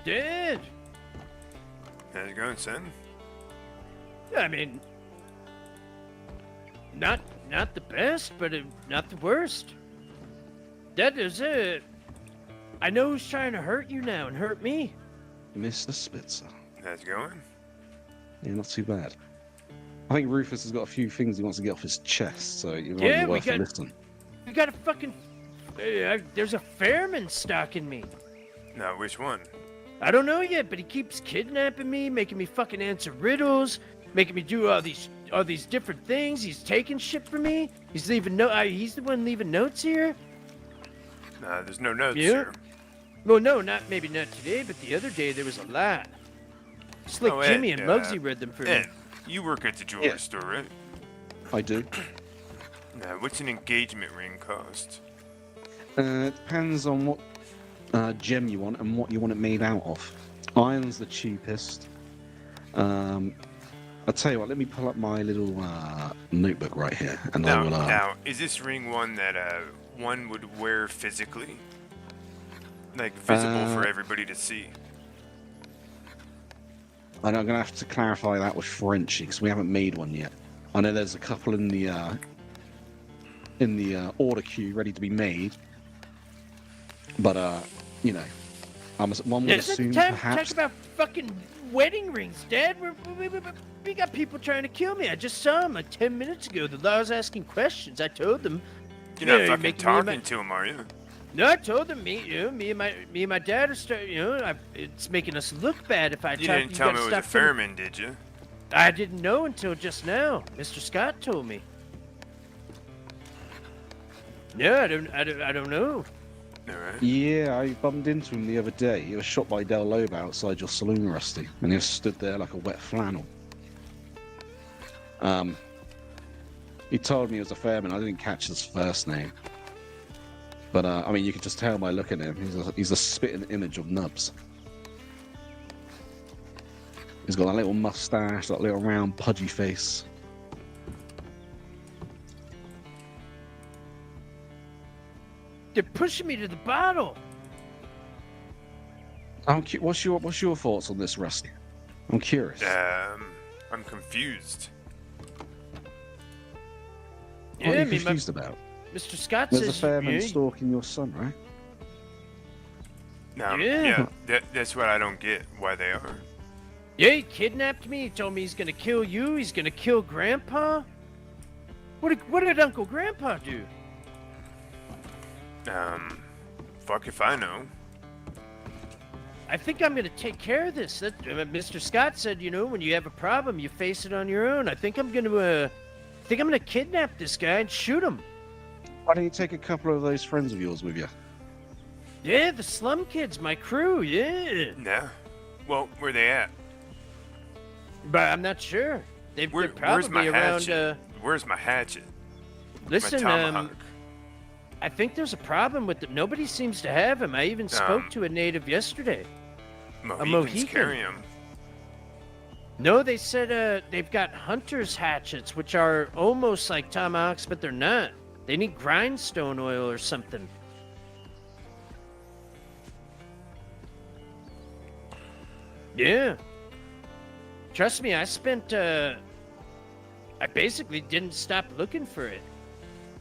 Dad! How's it going, son? I mean, not the best, but not the worst. That is it. I know who's trying to hurt you now and hurt me. Mr. Spitzer. How's it going? Yeah, not too bad. I think Rufus has got a few things he wants to get off his chest, so you might Yeah, be worth a listen. We got a fucking... there's a Fairman stalking me. No, which one? I don't know yet, but he keeps kidnapping me, making me fucking answer riddles, making me do all these different things. He's taking shit from me. He's leaving he's the one leaving notes here. Nah, there's no notes Yeah. here. Well, no, maybe not today, but the other day there was a lot. Slick Oh, Ed, Jimmy and Muggsy read them for Ed, me. you work at the jewelry store, right? I do. Now, what's an engagement ring cost? It depends on what gem you want and what you want it made out of. Iron's the cheapest. I'll tell you what, let me pull up my little notebook right here. And I will, now, is this ring one that one would wear physically? Like, visible for everybody to see? I'm going to have to clarify that with Frenchie, because we haven't made one yet. I know there's a couple in the order queue ready to be made. But, you know, one would assume perhaps... Talk about fucking wedding rings, Dad. We got people trying to kill me. I just saw them like 10 minutes ago. The law was asking questions. I told them. You're not fucking talking to him, are you? No, I told them me and my dad are starting. It's making us look bad if I. You didn't tell me it was a Fairman, did you? I didn't know until just now. Mr. Scott told me. Yeah, I don't know. All right. Yeah, I bumped into him the other day. He was shot by Del Loba outside your saloon, Rusty, and he was stood there like a wet flannel. He told me he was a fairman. I didn't catch his first name, but I mean, you could just tell by looking at him. He's a spitting image of Nubs. He's got that little mustache, that little round, pudgy face. They're pushing me to the bottle. What's your thoughts on this, Rusty? I'm curious. I'm confused. What are Yeah, you I mean, confused about? Mr. Scott There's a says fairman yeah, stalking your son, right? Yeah. That's what I don't get. Why they are. yeah, he kidnapped me. He told me he's gonna kill you. He's gonna kill Grandpa. What did Uncle Grandpa do? Fuck if I know. I think I'm gonna take care of this. Mr. Scott said, you know, when you have a problem, you face it on your own. I think I'm gonna kidnap this guy and shoot him. Why don't you take a couple of those friends of yours with you? Yeah, the slum kids, my crew. Yeah, Nah. Well, where they at? but I'm not sure. They're Where's probably my around. hatchet? Where's my hatchet? Listen, my tomahawk. I think there's a problem with them. Nobody seems to have him. I even spoke to a native yesterday. Mohicans Mohican. carry 'em. No, they said they've got hunter's hatchets, which are almost like tomahawks, but they're not. They need grindstone oil or something. Yeah. Trust me, I basically didn't stop looking for it.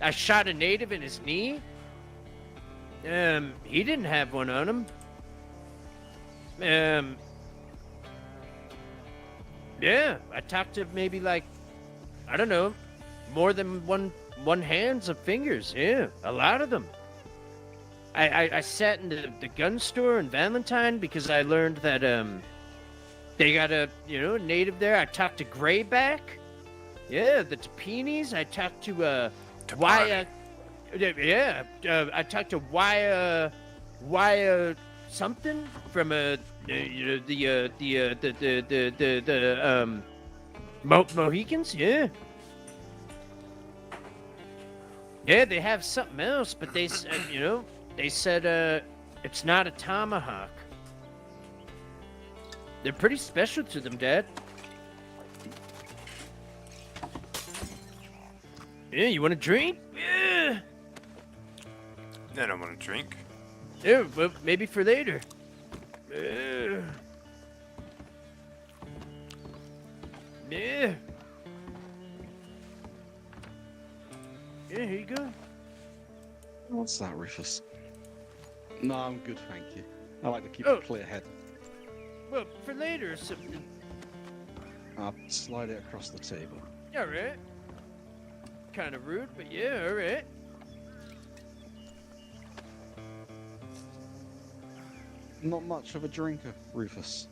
I shot a native in his knee. He didn't have one on him. Yeah, I talked to maybe like, I don't know, more than one hands of fingers. Yeah, a lot of them. I sat in the gun store in Valentine because I learned that they got a native there. I talked to Grayback. Yeah, the Tapinis. I talked to Waya. Yeah, I talked to Waya something from Mohicans. Yeah. Yeah, they have something else, but they said it's not a tomahawk. They're pretty special to them, Dad. Yeah, you want a drink? Yeah. I don't want to drink. Yeah, well, maybe for later. Yeah. Yeah. Yeah, here you go. What's that, Rufus? No, I'm good, thank you. I like to keep Oh. a clear head. Well, for later or something. I'll slide it across the table. All right. Kind of rude, but yeah, all right. Not much of a drinker, Rufus.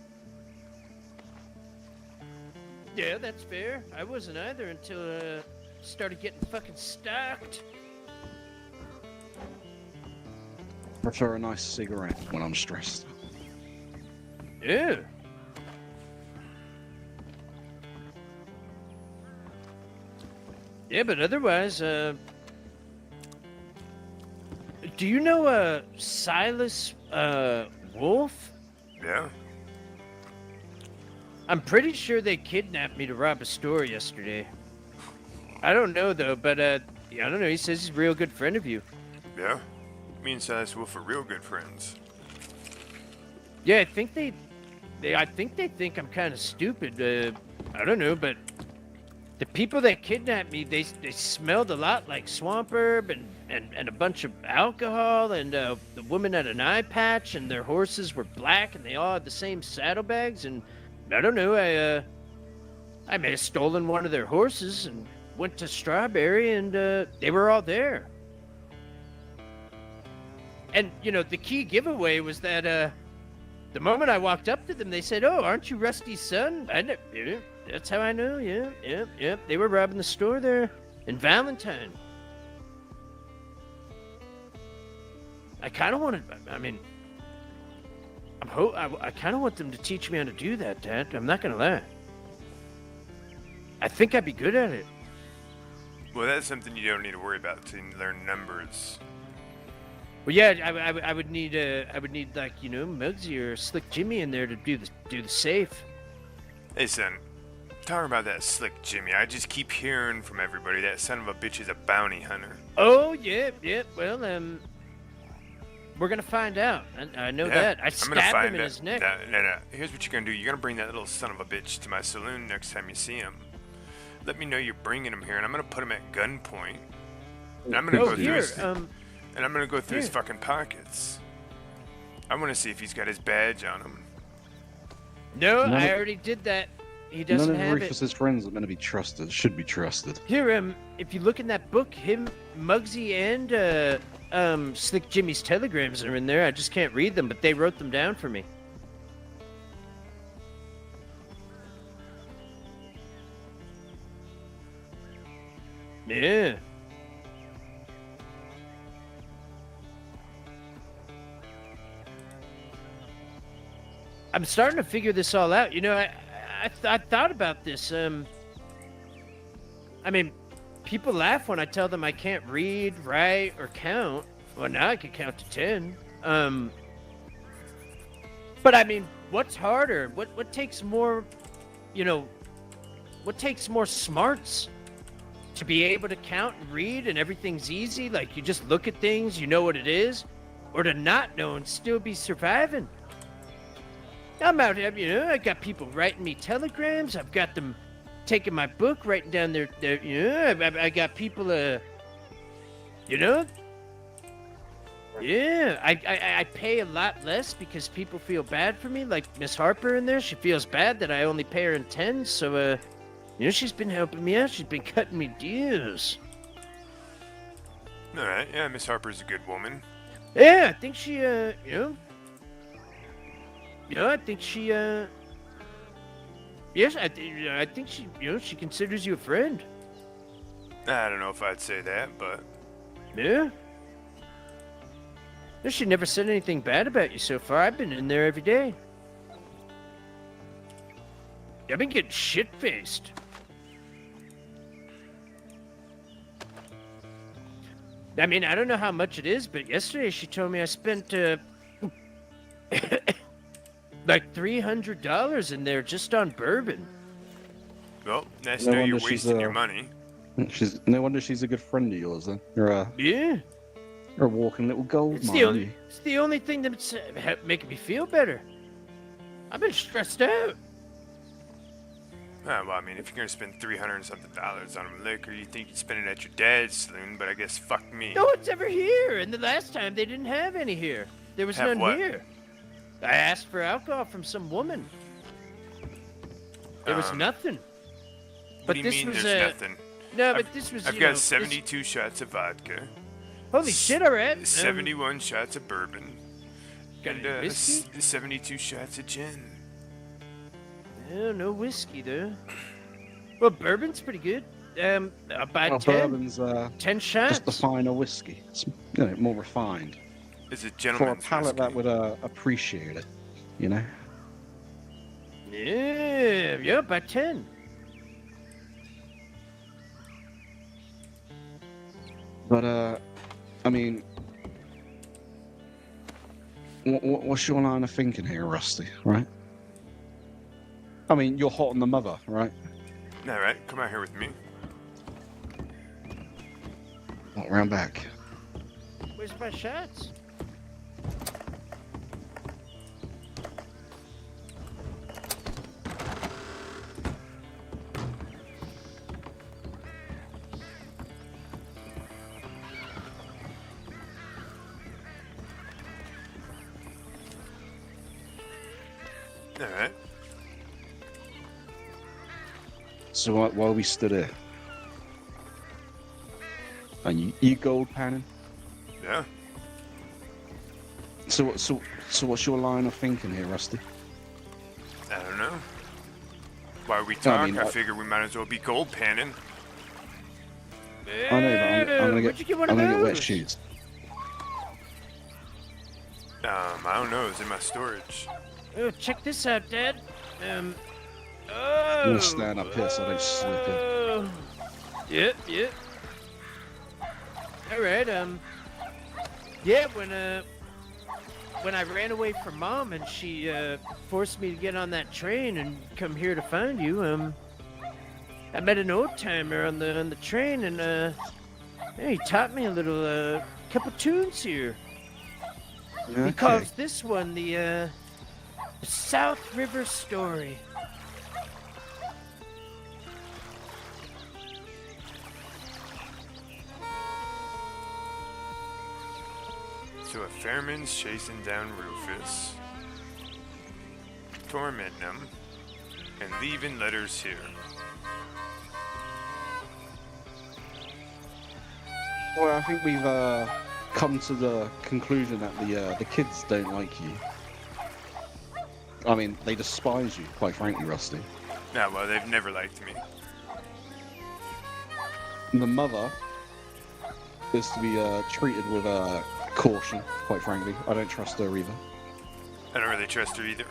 Yeah, that's fair. I wasn't either until started getting fucking stocked. Prefer a nice cigarette when I'm stressed. Yeah. Yeah, but otherwise, do you know Silas Wolf? Yeah. I'm pretty sure they kidnapped me to rob a store yesterday. I don't know though, but I don't know. He says he's a real good friend of you. Yeah. Me and Silas Wolf are real good friends. Yeah, I think they think I'm kind of stupid. I don't know, but the people that kidnapped me, they smelled a lot like swamp herb and a bunch of alcohol, and the woman had an eye patch, and their horses were black, and they all had the same saddlebags, and I don't know, I may have stolen one of their horses and went to Strawberry, and they were all there. And, the key giveaway was that the moment I walked up to them, they said, "Oh, aren't you Rusty's son?" Yeah, that's how I know. Yeah. They were robbing the store there in Valentine. I kind of wanted. I mean, I kind of want them to teach me how to do that, Dad. I'm not gonna lie. I think I'd be good at it. Well, that's something you don't need to worry about to learn numbers. Well, yeah, I would need like Muggsy or Slick Jimmy in there to do the safe. Hey, son. Talking about that Slick Jimmy, I just keep hearing from everybody that son of a bitch is a bounty hunter. Oh yeah. Well, we're gonna find out. I know that. I stabbed him in his neck. No. Here's what you're gonna do. You're gonna bring that little son of a bitch to my saloon next time you see him. Let me know you're bringing him here, and I'm gonna put him at gunpoint. And I'm gonna go through his. And I'm gonna go through his fucking pockets. I want to see if he's got his badge on him. No, I already did that. He doesn't have it. None of Rufus's friends are meant to be trusted. Should be trusted. Here, if you look in that book, him, Muggsy, and Slick Jimmy's telegrams are in there. I just can't read them, but they wrote them down for me. Yeah. I'm starting to figure this all out. I thought about this. I mean, people laugh when I tell them I can't read, write, or count. Well, now I can count to 10. But I mean, what's harder? What takes more, what takes more smarts? To be able to count and read and everything's easy, like you just look at things, you know what it is, or to not know and still be surviving. I'm out here, I got people writing me telegrams. I've got them taking my book, writing down their I got people, Yeah, I pay a lot less because people feel bad for me. Like Miss Harper in there, she feels bad that I only pay her in 10. So, she's been helping me out. She's been cutting me deals. All right, yeah, Miss Harper's a good woman. Yeah, I think she, I think she, yes, I think she, she considers you a friend. I don't know if I'd say that, but... Yeah? She never said anything bad about you so far. I've been in there every day. I've been getting shit-faced. I mean, I don't know how much it is, but yesterday she told me I spent, like $300 in there just on bourbon. Well, nice to know you're wasting your money. No wonder she's a good friend of yours, then. You're a walking little gold mine. It's the only thing that's making me feel better. I've been stressed out. Well, I mean, if you're gonna spend $300 and something on liquor, you think you'd spend it at your dad's saloon, but I guess fuck me. No one's ever here, and the last time they didn't have any here. There was none here. I asked for alcohol from some woman. There was nothing. What do you mean there's nothing? No, but this was. I've got 72 shots of vodka. Holy shit! Alright. 71 shots of bourbon. Got any whiskey? 72 shots of gin. No whiskey though. Well, bourbon's pretty good. About 10. Bourbon's 10 shots. just the finer whiskey. It's more refined. It's a gentleman's for a palate whiskey. that would appreciate it, Yeah, about 10. But I mean, what's your line of thinking here, Rusty? Right? I mean, you're hot on the mother, right? All right, come out here with me. Walk round back. Where's my shots? All right. So while we stood here, and you gold panning? Yeah. So what's your line of thinking here, Rusty? I don't know. While we talk, mean, I figure we might as well be gold panning. I know, but I'm gonna Where'd you get one I'm of gonna get wet those? shoes. I don't know. It's in my storage. Oh, check this out, Dad. I'm Oh. gonna stand up here so I don't slip in. Oh. Yep. All right. Yeah. When I ran away from Mom and she forced me to get on that train and come here to find you, I met an old timer on the train and yeah, he taught me a little couple tunes here. Okay. He calls this one the South River Story. So a Fairman's chasing down Rufus, tormenting him, and leaving letters here. Well, I think we've come to the conclusion that the kids don't like you. I mean, they despise you, quite frankly, Rusty. Nah, well, they've never liked me. The mother is to be treated with caution, quite frankly. I don't trust her either. I don't really trust her either.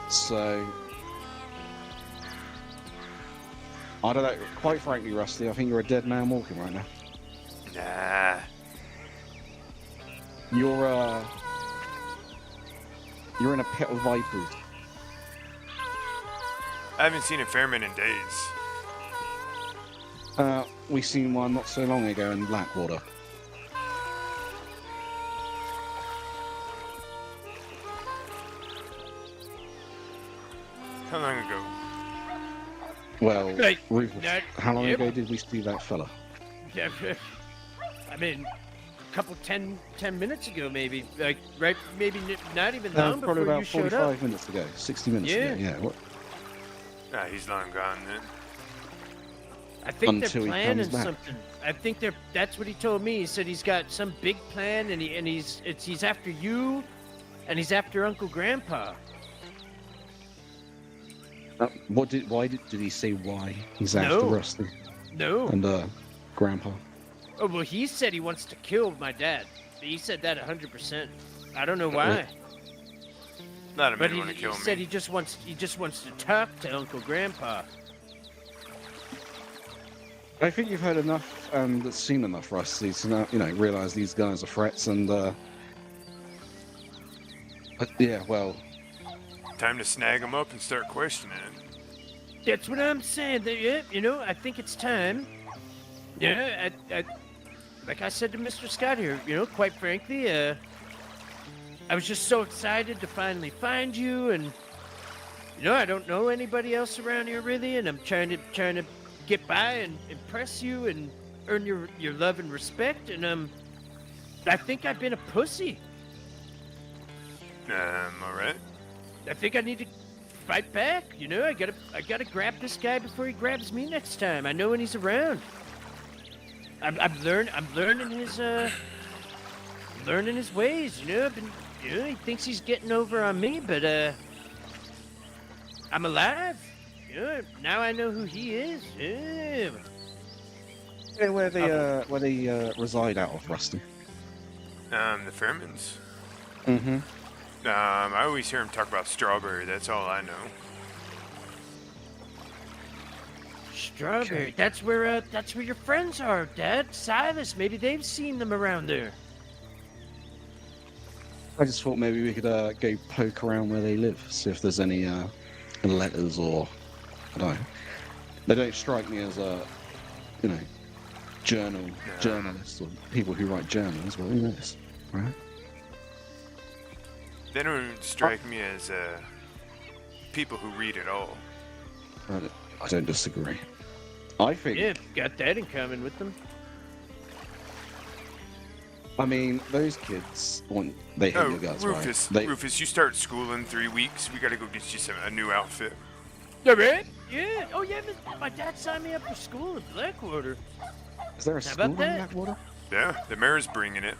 So, I don't know. Quite frankly, Rusty, I think you're a dead man walking right now. Nah. You're in a pit of vipers. I haven't seen a Fairman in days. We seen one not so long ago in Blackwater. How long ago? Well, Like, Rufus, how long yep. ago did we see that fella? Yeah, I mean, a couple 10 minutes ago, maybe. Like, right? Maybe not even long before Probably you about showed 45 up. minutes ago, 60 minutes Yeah. ago. Yeah. What? Nah, he's long gone then. I think Until they're he planning comes back. something. I think that's what he told me. He said he's got some big plan, and he's after you, and he's after Uncle Grandpa. Why did he say why he's after No. Rusty No. and Grandpa? Oh, well, he said he wants to kill my dad. He said that 100%. I don't know why, Not a but man he want to kill said me. he just wants to talk to Uncle Grandpa. I think you've heard enough and seen enough, Rusty, to now, realize these guys are threats and yeah, well, Time to snag him up and start questioning him. That's what I'm saying. Yeah, I think it's time. Yeah, I like I said to Mr. Scott here, quite frankly, I was just so excited to finally find you, and I don't know anybody else around here really, and I'm trying to get by and impress you and earn your love and respect, and I think I've been a pussy. All right. I think I need to fight back. I gotta grab this guy before he grabs me next time. I know when he's around. I'm learning his ways. I've been, he thinks he's getting over on me, but I'm alive. Now I know who he is. Yeah. yeah, where they reside out of, Rusty. The Fairmans. Mm-hmm. I always hear him talk about strawberry. That's all I know. Strawberry. That's where your friends are, Dad. Silas. Maybe they've seen them around there. I just thought maybe we could go poke around where they live, see if there's any letters or I don't know. They don't strike me as journalists or people who write journals. Well, who knows, right? They don't strike me as people who read at all. I don't disagree. I think. Yeah, got that in common with them. I mean, those kids they hate your guts, Rufus, right? Rufus, you start school in 3 weeks. We gotta go get you a new outfit. Yeah, right? Yeah. Oh, yeah. My dad signed me up for school in Blackwater. Is there a How school about in that? Blackwater? Yeah, the mayor's bringing it.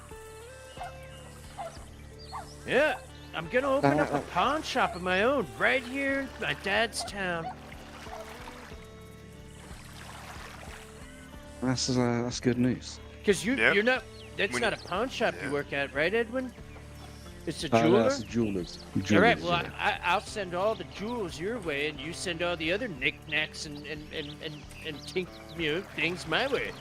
Yeah, I'm gonna open up a pawn shop of my own right here in my dad's town. That's good news. Cause Yep. you're not. That's When not a pawn shop you yeah. work at, right, Edwin? It's a No, jeweler. that's jewelers. All right. Jewelers, Well, yeah. I'll send all the jewels your way, and you send all the other knickknacks and things my way.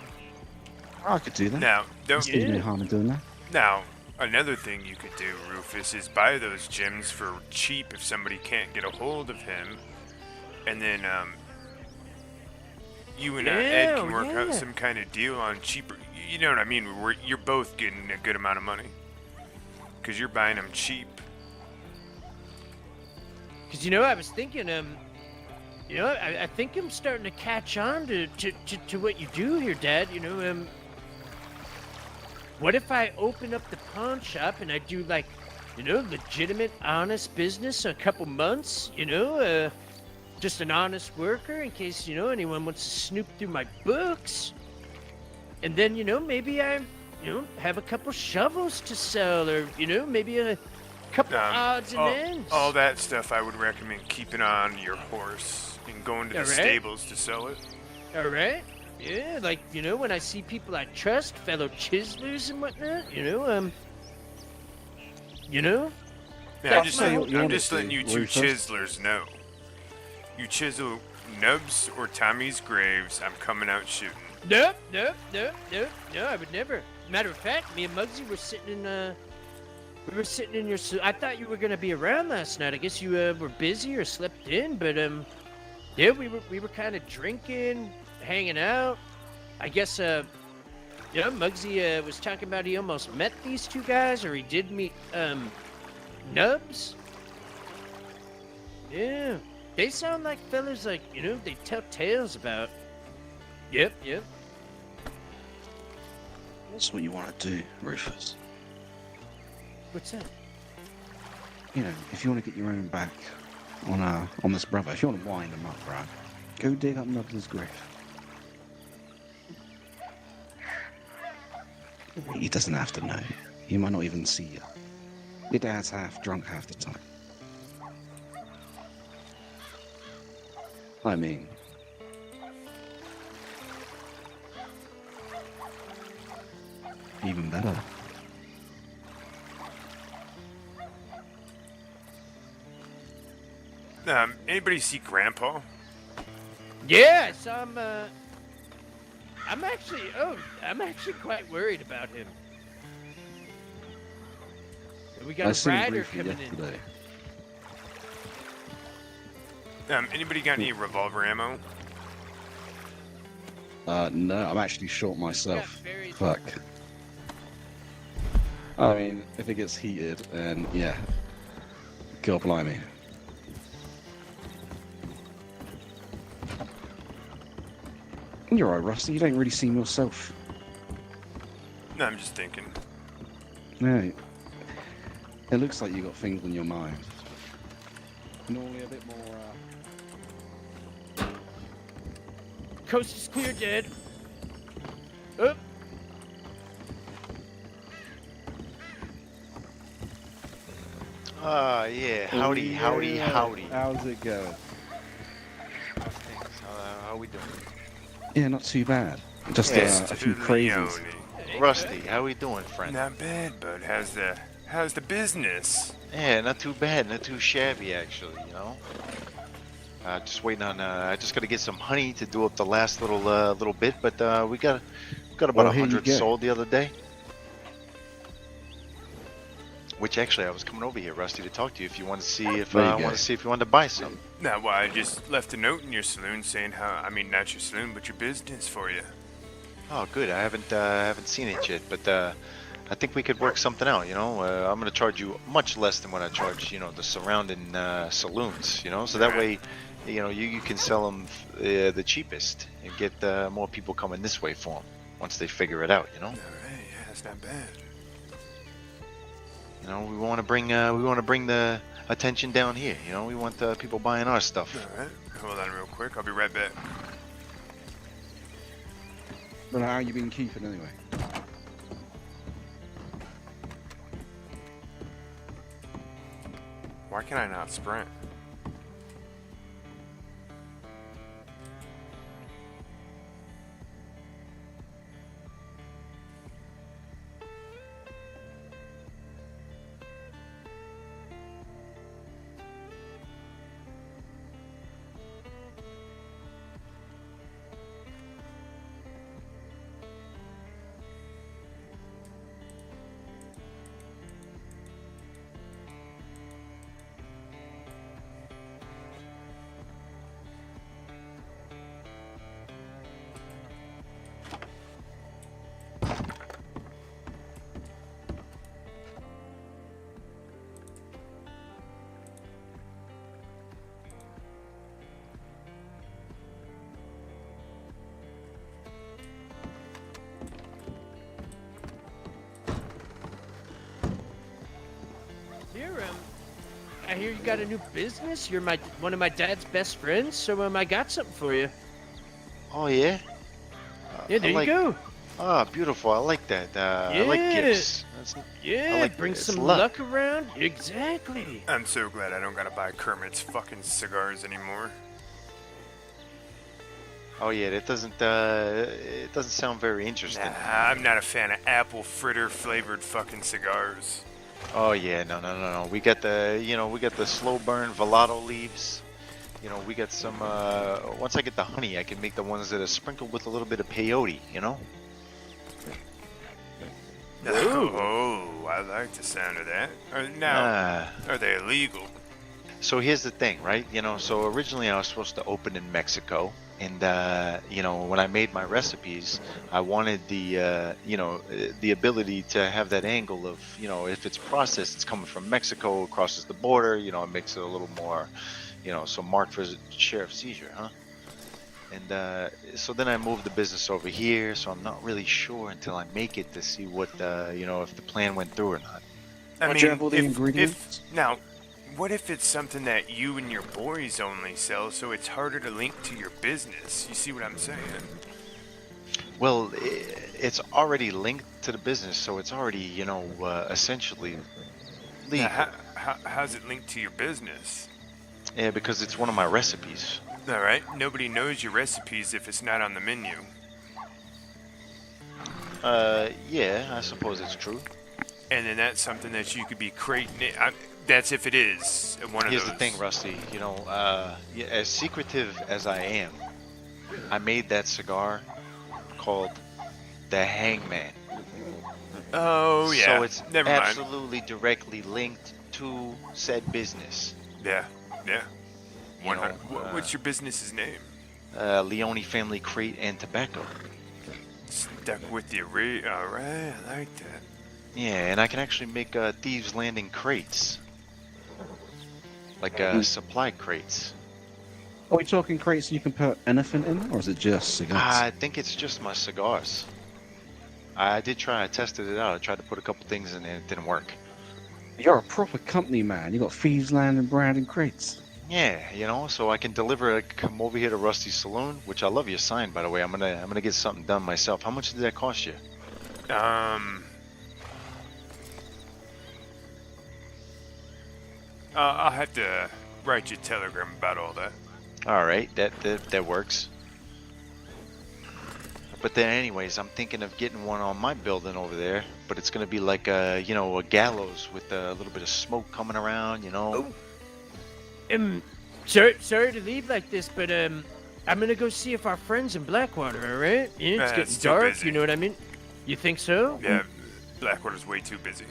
I could do that. Now, don't. There's no harm in doing that. Now, another thing you could do, Rufus, is buy those gems for cheap if somebody can't get a hold of him, and then you and Ed can work out some kind of deal on cheaper. You know what I mean? You're both getting a good amount of money because you're buying them cheap. Cause I was thinking, I think I'm starting to catch on to what you do here, Dad. What if I open up the pawn shop and I do like, legitimate, honest business a couple months? Just an honest worker in case anyone wants to snoop through my books. And then maybe I have a couple shovels to sell, or maybe a couple odds and ends. All that stuff I would recommend keeping on your horse and going to the stables to sell it. All right. Yeah, like, when I see people I trust, fellow chiselers and whatnot, Yeah, I'm just letting you two Rufus? chiselers know. You chisel Nubs or Tommy's graves, I'm coming out shooting. No, I would never. Matter of fact, me and Muggsy were sitting in your. I thought you were gonna be around last night. I guess you were busy or slept in, but yeah, we were kind of drinking, hanging out. I guess Muggsy was talking about he almost met these two guys, or he did meet Nubs. Yeah, they sound like fellas like they tell tales about. Yep. That's what you want to do, Rufus. What's that? If you want to get your own back on this brother, if you want to wind him up, right, go dig up Nubs' grave. He doesn't have to know. He might not even see you. Your dad's half drunk half the time. I mean, even better. Anybody see Grandpa? Yeah, I saw him. I'm actually quite worried about him. We got a rider coming in. Anybody got any revolver ammo? No, I'm actually short myself. Yeah, Fuck. I mean, if it gets heated, then yeah. God blimey. You're right, Rusty. You don't really seem yourself. No, I'm just thinking. No. It looks like you got things on your mind. Normally a bit more, Coast is clear, Dad. Oh. Yeah. Howdy. How's it going? How we doing? Yeah, not too bad. Just Yeah. a few crazies. Rusty, how we doing, friend? Not bad, bud. How's the business? Yeah, not too bad, not too shabby, actually, Just waiting on, I just gotta get some honey to do up the last little bit, but we got about Well, here you 100 go. sold the other day. Which actually, I was coming over here, Rusty, to talk to you if you want to see if There you I go. want to see if you wanted to buy some. No, well, I just left a note in your saloon saying not your saloon, but your business for you. Oh, good. I haven't seen it yet, but I think we could work something out. I'm gonna charge you much less than what I charge, the surrounding saloons. So that way, you can sell them the cheapest and get more people coming this way for them once they figure it out. All right, yeah, that's not bad. We want to bring the attention down here. We want people buying our stuff. All right, hold on real quick. I'll be right back. Well, how you been keeping anyway? Why can I not sprint? Here, I hear you got a new business. You're one of my dad's best friends, so I got something for you. Oh yeah. Yeah, there you go. Ah, beautiful. I like that. I like gifts. Yeah, like bring it's some luck. luck around. Exactly. I'm so glad I don't gotta buy Kermit's fucking cigars anymore. Oh yeah, that doesn't. It doesn't sound very interesting. Nah, I'm not a fan of apple fritter flavored fucking cigars. Oh yeah, no. We got the, we got the slow burn Velato leaves. We got some. Once I get the honey, I can make the ones that are sprinkled with a little bit of peyote. Oh, I like the sound of that. Now, are they illegal? So here's the thing, right? So originally I was supposed to open in Mexico, and when I made my recipes, I wanted the ability to have that angle of, if it's processed, it's coming from Mexico, crosses the border, it makes it a little more, so marked for sheriff seizure, huh? And so then I moved the business over here, so I'm not really sure until I make it to see what, if the plan went through or not. I Do you have all the ingredients? Now, what if it's something that you and your boys only sell, so it's harder to link to your business? You see what I'm saying? Well, it's already linked to the business, so it's already, essentially legal. Now, how's it linked to your business? Yeah, because it's one of my recipes. All right, nobody knows your recipes if it's not on the menu. Yeah, I suppose it's true. And then that's something that you could be creating. That's if it is one of Here's those. the thing, Rusty. As secretive as I am, I made that cigar called the Hangman. Oh yeah. So it's Never mind. absolutely directly linked to said business. Yeah. You know, What's your business's name? Leone Family Crate and Tobacco. Stuck with the array. All right, I like that. Yeah, and I can actually make Thieves Landing crates. Like supply crates. Are we talking crates you can put anything in, or is it just cigars? I think it's just my cigars. I did try, I tested it out. I tried to put a couple things in there, it didn't work. You're a proper company man. You got Thieves Landing brand and crates. Yeah, so I can deliver. I come over here to Rusty's Saloon, which I love your sign, by the way. I'm gonna get something done myself. How much did that cost you? I'll have to write you a telegram about all that. All right, that works. But then, anyways, I'm thinking of getting one on my building over there. But it's gonna be like a gallows with a little bit of smoke coming around. Oh. Sorry to leave like this, but I'm gonna go see if our friends in Blackwater, all right? Yeah, it's getting still dark. busy. You know what I mean? You think so? Yeah, Blackwater's way too busy.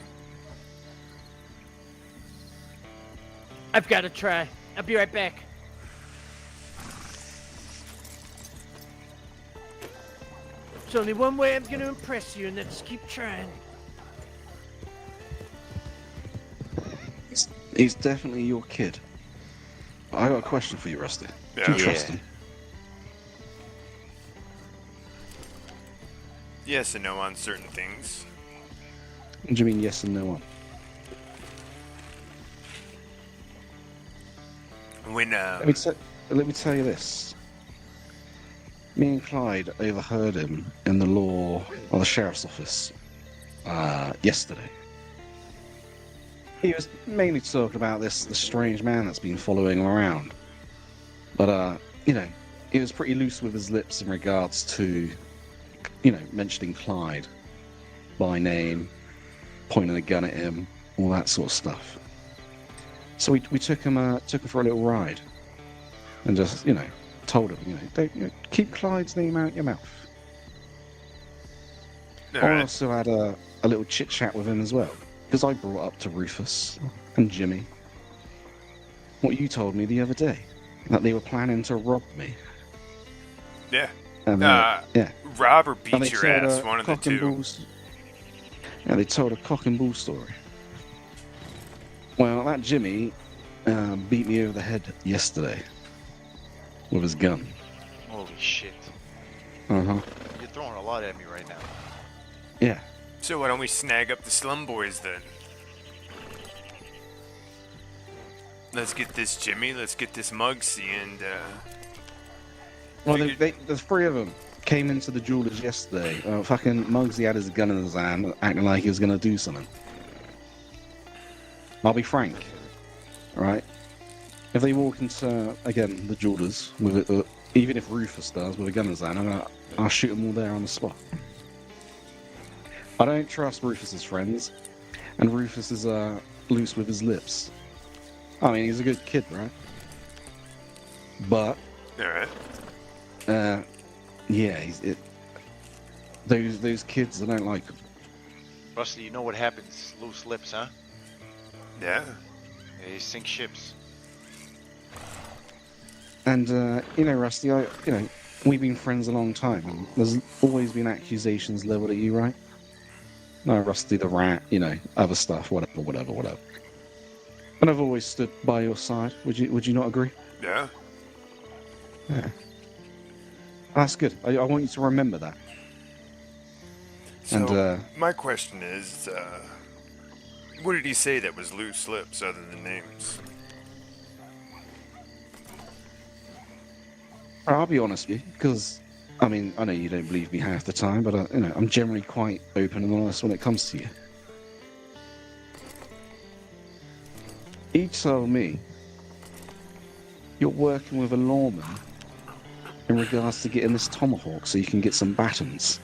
I've got to try. I'll be right back. There's only one way I'm gonna impress you, and that's keep trying. He's definitely your kid. I got a question for you, Rusty. Yeah. Do you trust him? Yes and no on certain things. What do you mean yes and no on? When Let me tell you this. Me and Clyde overheard him in the law or the sheriff's office yesterday. He was mainly talking about the strange man that's been following him around. But, you know, he was pretty loose with his lips in regards to, you know, mentioning Clyde by name, pointing a gun at him, all that sort of stuff. So we took him for a little ride, and just, you know, told him, you know, don't, you know, keep Clyde's name out your mouth. All I right. also had a little chit chat with him as well, because I brought up to Rufus and Jimmy what you told me the other day, that they were planning to rob me. Yeah. And yeah, Rob or and they beat your told ass, a one of the cock and two. bull Yeah, they told a cock and bull story. Well, that Jimmy beat me over the head yesterday with his gun. Holy shit. Uh-huh. You're throwing a lot at me right now. Yeah. So why don't we snag up the slum boys then? Let's get this Jimmy, let's get this Mugsy, and Well, figured- the three of them came into the jewelers yesterday. Fucking Muggsy had his gun in his hand, acting like he was going to do something. I'll be frank, right? If they walk into, again, the jewelers, with it, even if Rufus does, with a gun in his hand, I'll shoot them all there on the spot. I don't trust Rufus's friends, and Rufus is loose with his lips. I mean, he's a good kid, right? But alright. yeah, those kids, I don't like them. Rusty, you know what happens? Loose lips, huh? Yeah. They sink ships. And you know, Rusty, we've been friends a long time, and there's always been accusations leveled at you, right? No, Rusty the rat, you know, other stuff, whatever. And I've always stood by your side. Would you not agree? Yeah. Yeah. That's good. I want you to remember that. So, And my question is, what did he say that was loose lips other than names? I'll be honest with you, because I mean, I know you don't believe me half the time, but you know, I'm generally quite open and honest when it comes to you. He told me you're working with a lawman in regards to getting this tomahawk so you can get some batons.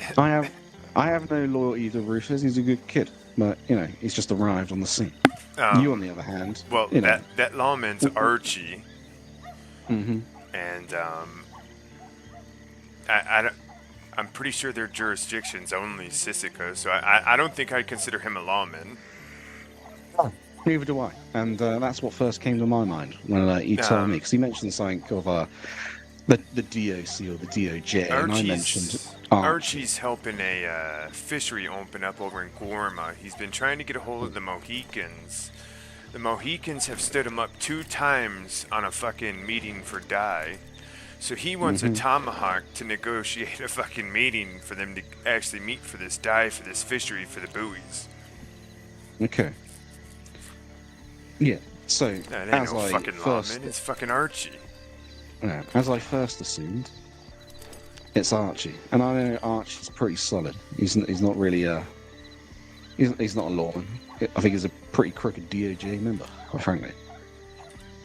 I have no loyalty to Rufus. He's a good kid, but you know, he's just arrived on the scene. You, on the other hand, well, you know, that lawman's Archie, mm-hmm. and I'm pretty sure their jurisdiction's only Sisika, so I don't think I'd consider him a lawman. Neither do I, and that's what first came to my mind when he told me, because he mentioned something of the DOC or the DOJ, and I mentioned Archie's helping a fishery open up over in Gorma. He's been trying to get a hold of the Mohicans. The Mohicans have stood him up 2 times on a fucking meeting for dye. So he wants a tomahawk to negotiate a fucking meeting for them to actually meet for this dye, for this fishery, for the buoys. Okay. Yeah, so That ain't as no I fucking first, lawman, it's fucking Archie. as I first assumed, it's Archie, and I know Archie's pretty solid. He's not really he's not a lawman. I think he's a pretty crooked DOJ member, quite frankly.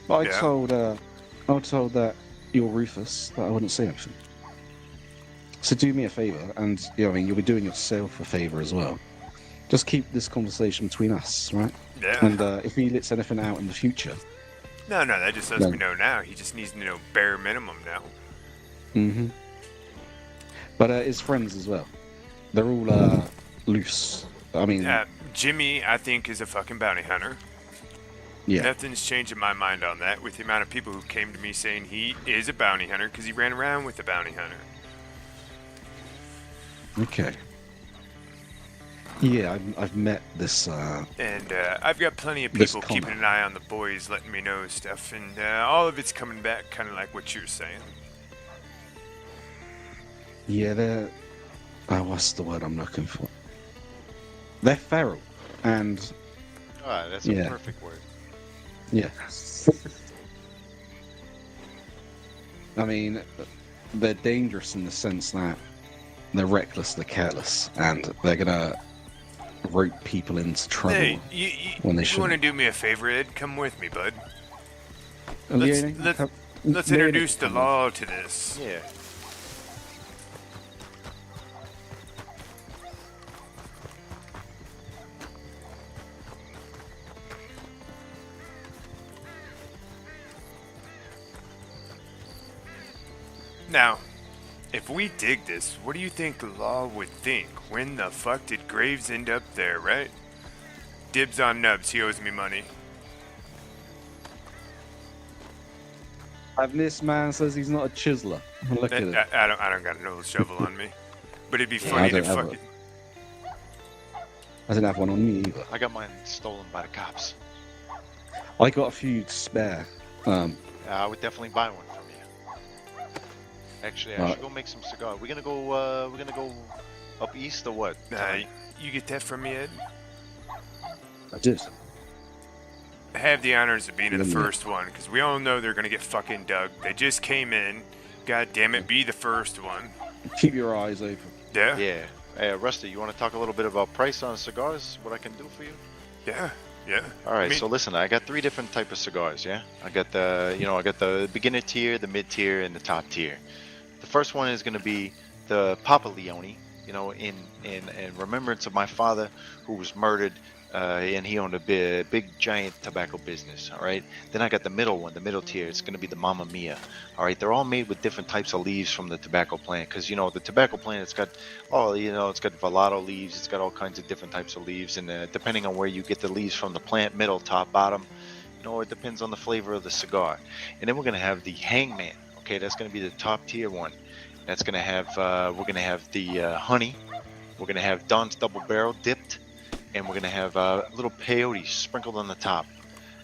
But I told that you're Rufus that I wouldn't say anything. So do me a favour, and you know, I mean, you'll be doing yourself a favour as well. Just keep this conversation between us, right? Yeah. And if he lets anything out in the future, No, that just lets me know now. He just needs to know bare minimum now. mm-hmm. But his friends as well, they're all loose. I mean, Jimmy, I think, is a fucking bounty hunter. yeah. Nothing's changing my mind on that with the amount of people who came to me saying he is a bounty hunter because he ran around with a bounty hunter. Okay. Yeah, I've met this. And I've got plenty of This people keeping comment. an eye on the boys, letting me know stuff, and all of it's coming back kind of like what you're saying. Yeah, they're. Oh, what's the word I'm looking for? They're feral, and Ah, that's a Yeah. perfect word. yeah. I mean, they're dangerous in the sense that they're reckless, they're careless, and they're gonna rope people into trouble Hey, when they you shouldn't. want to do me a favor, Ed? Come with me, bud. Leonie, Let's Leonie, introduce the come law to this. Yeah. Now, if we dig this, what do you think the law would think? When the fuck did Graves end up there, right? Dibs on Nubs, he owes me money. And this man says he's not a chiseler. Look at it. I don't got no shovel on me. But it'd be Yeah, funny I to don't have fucking... I didn't have one on me either. I got mine stolen by the cops. I got a few spare. I would definitely buy one from you. Actually, I should go make some cigars. We're gonna go up east or what? You get that from me, Ed? I did. Have the honors of being the Mm. first one, because we all know they're gonna get fucking dug. They just came in. God damn it, be the first one. Keep your eyes open. Yeah? Yeah. Hey, Rusty, you want to talk a little bit about price on cigars? What I can do for you? Yeah. Yeah. All right. I mean- So listen, I got 3 different type of cigars. Yeah. I got the beginner tier, the mid tier, and the top tier. The first one is gonna be the Papa Leone. You know, in remembrance of my father who was murdered. And he owned a big giant tobacco business. All right. Then I got the middle one, the middle tier. It's going to be the Mamma Mia. All right. They're all made with different types of leaves from the tobacco plant. Because, the tobacco plant, it's got volato leaves. It's got all kinds of different types of leaves. And depending on where you get the leaves from the plant, middle, top, bottom, it depends on the flavor of the cigar. And then we're going to have the Hangman. Okay. That's going to be the top tier one. That's going to have, we're going to have the honey. We're going to have Don's Double Barrel dipped. And we're going to have little peyote sprinkled on the top.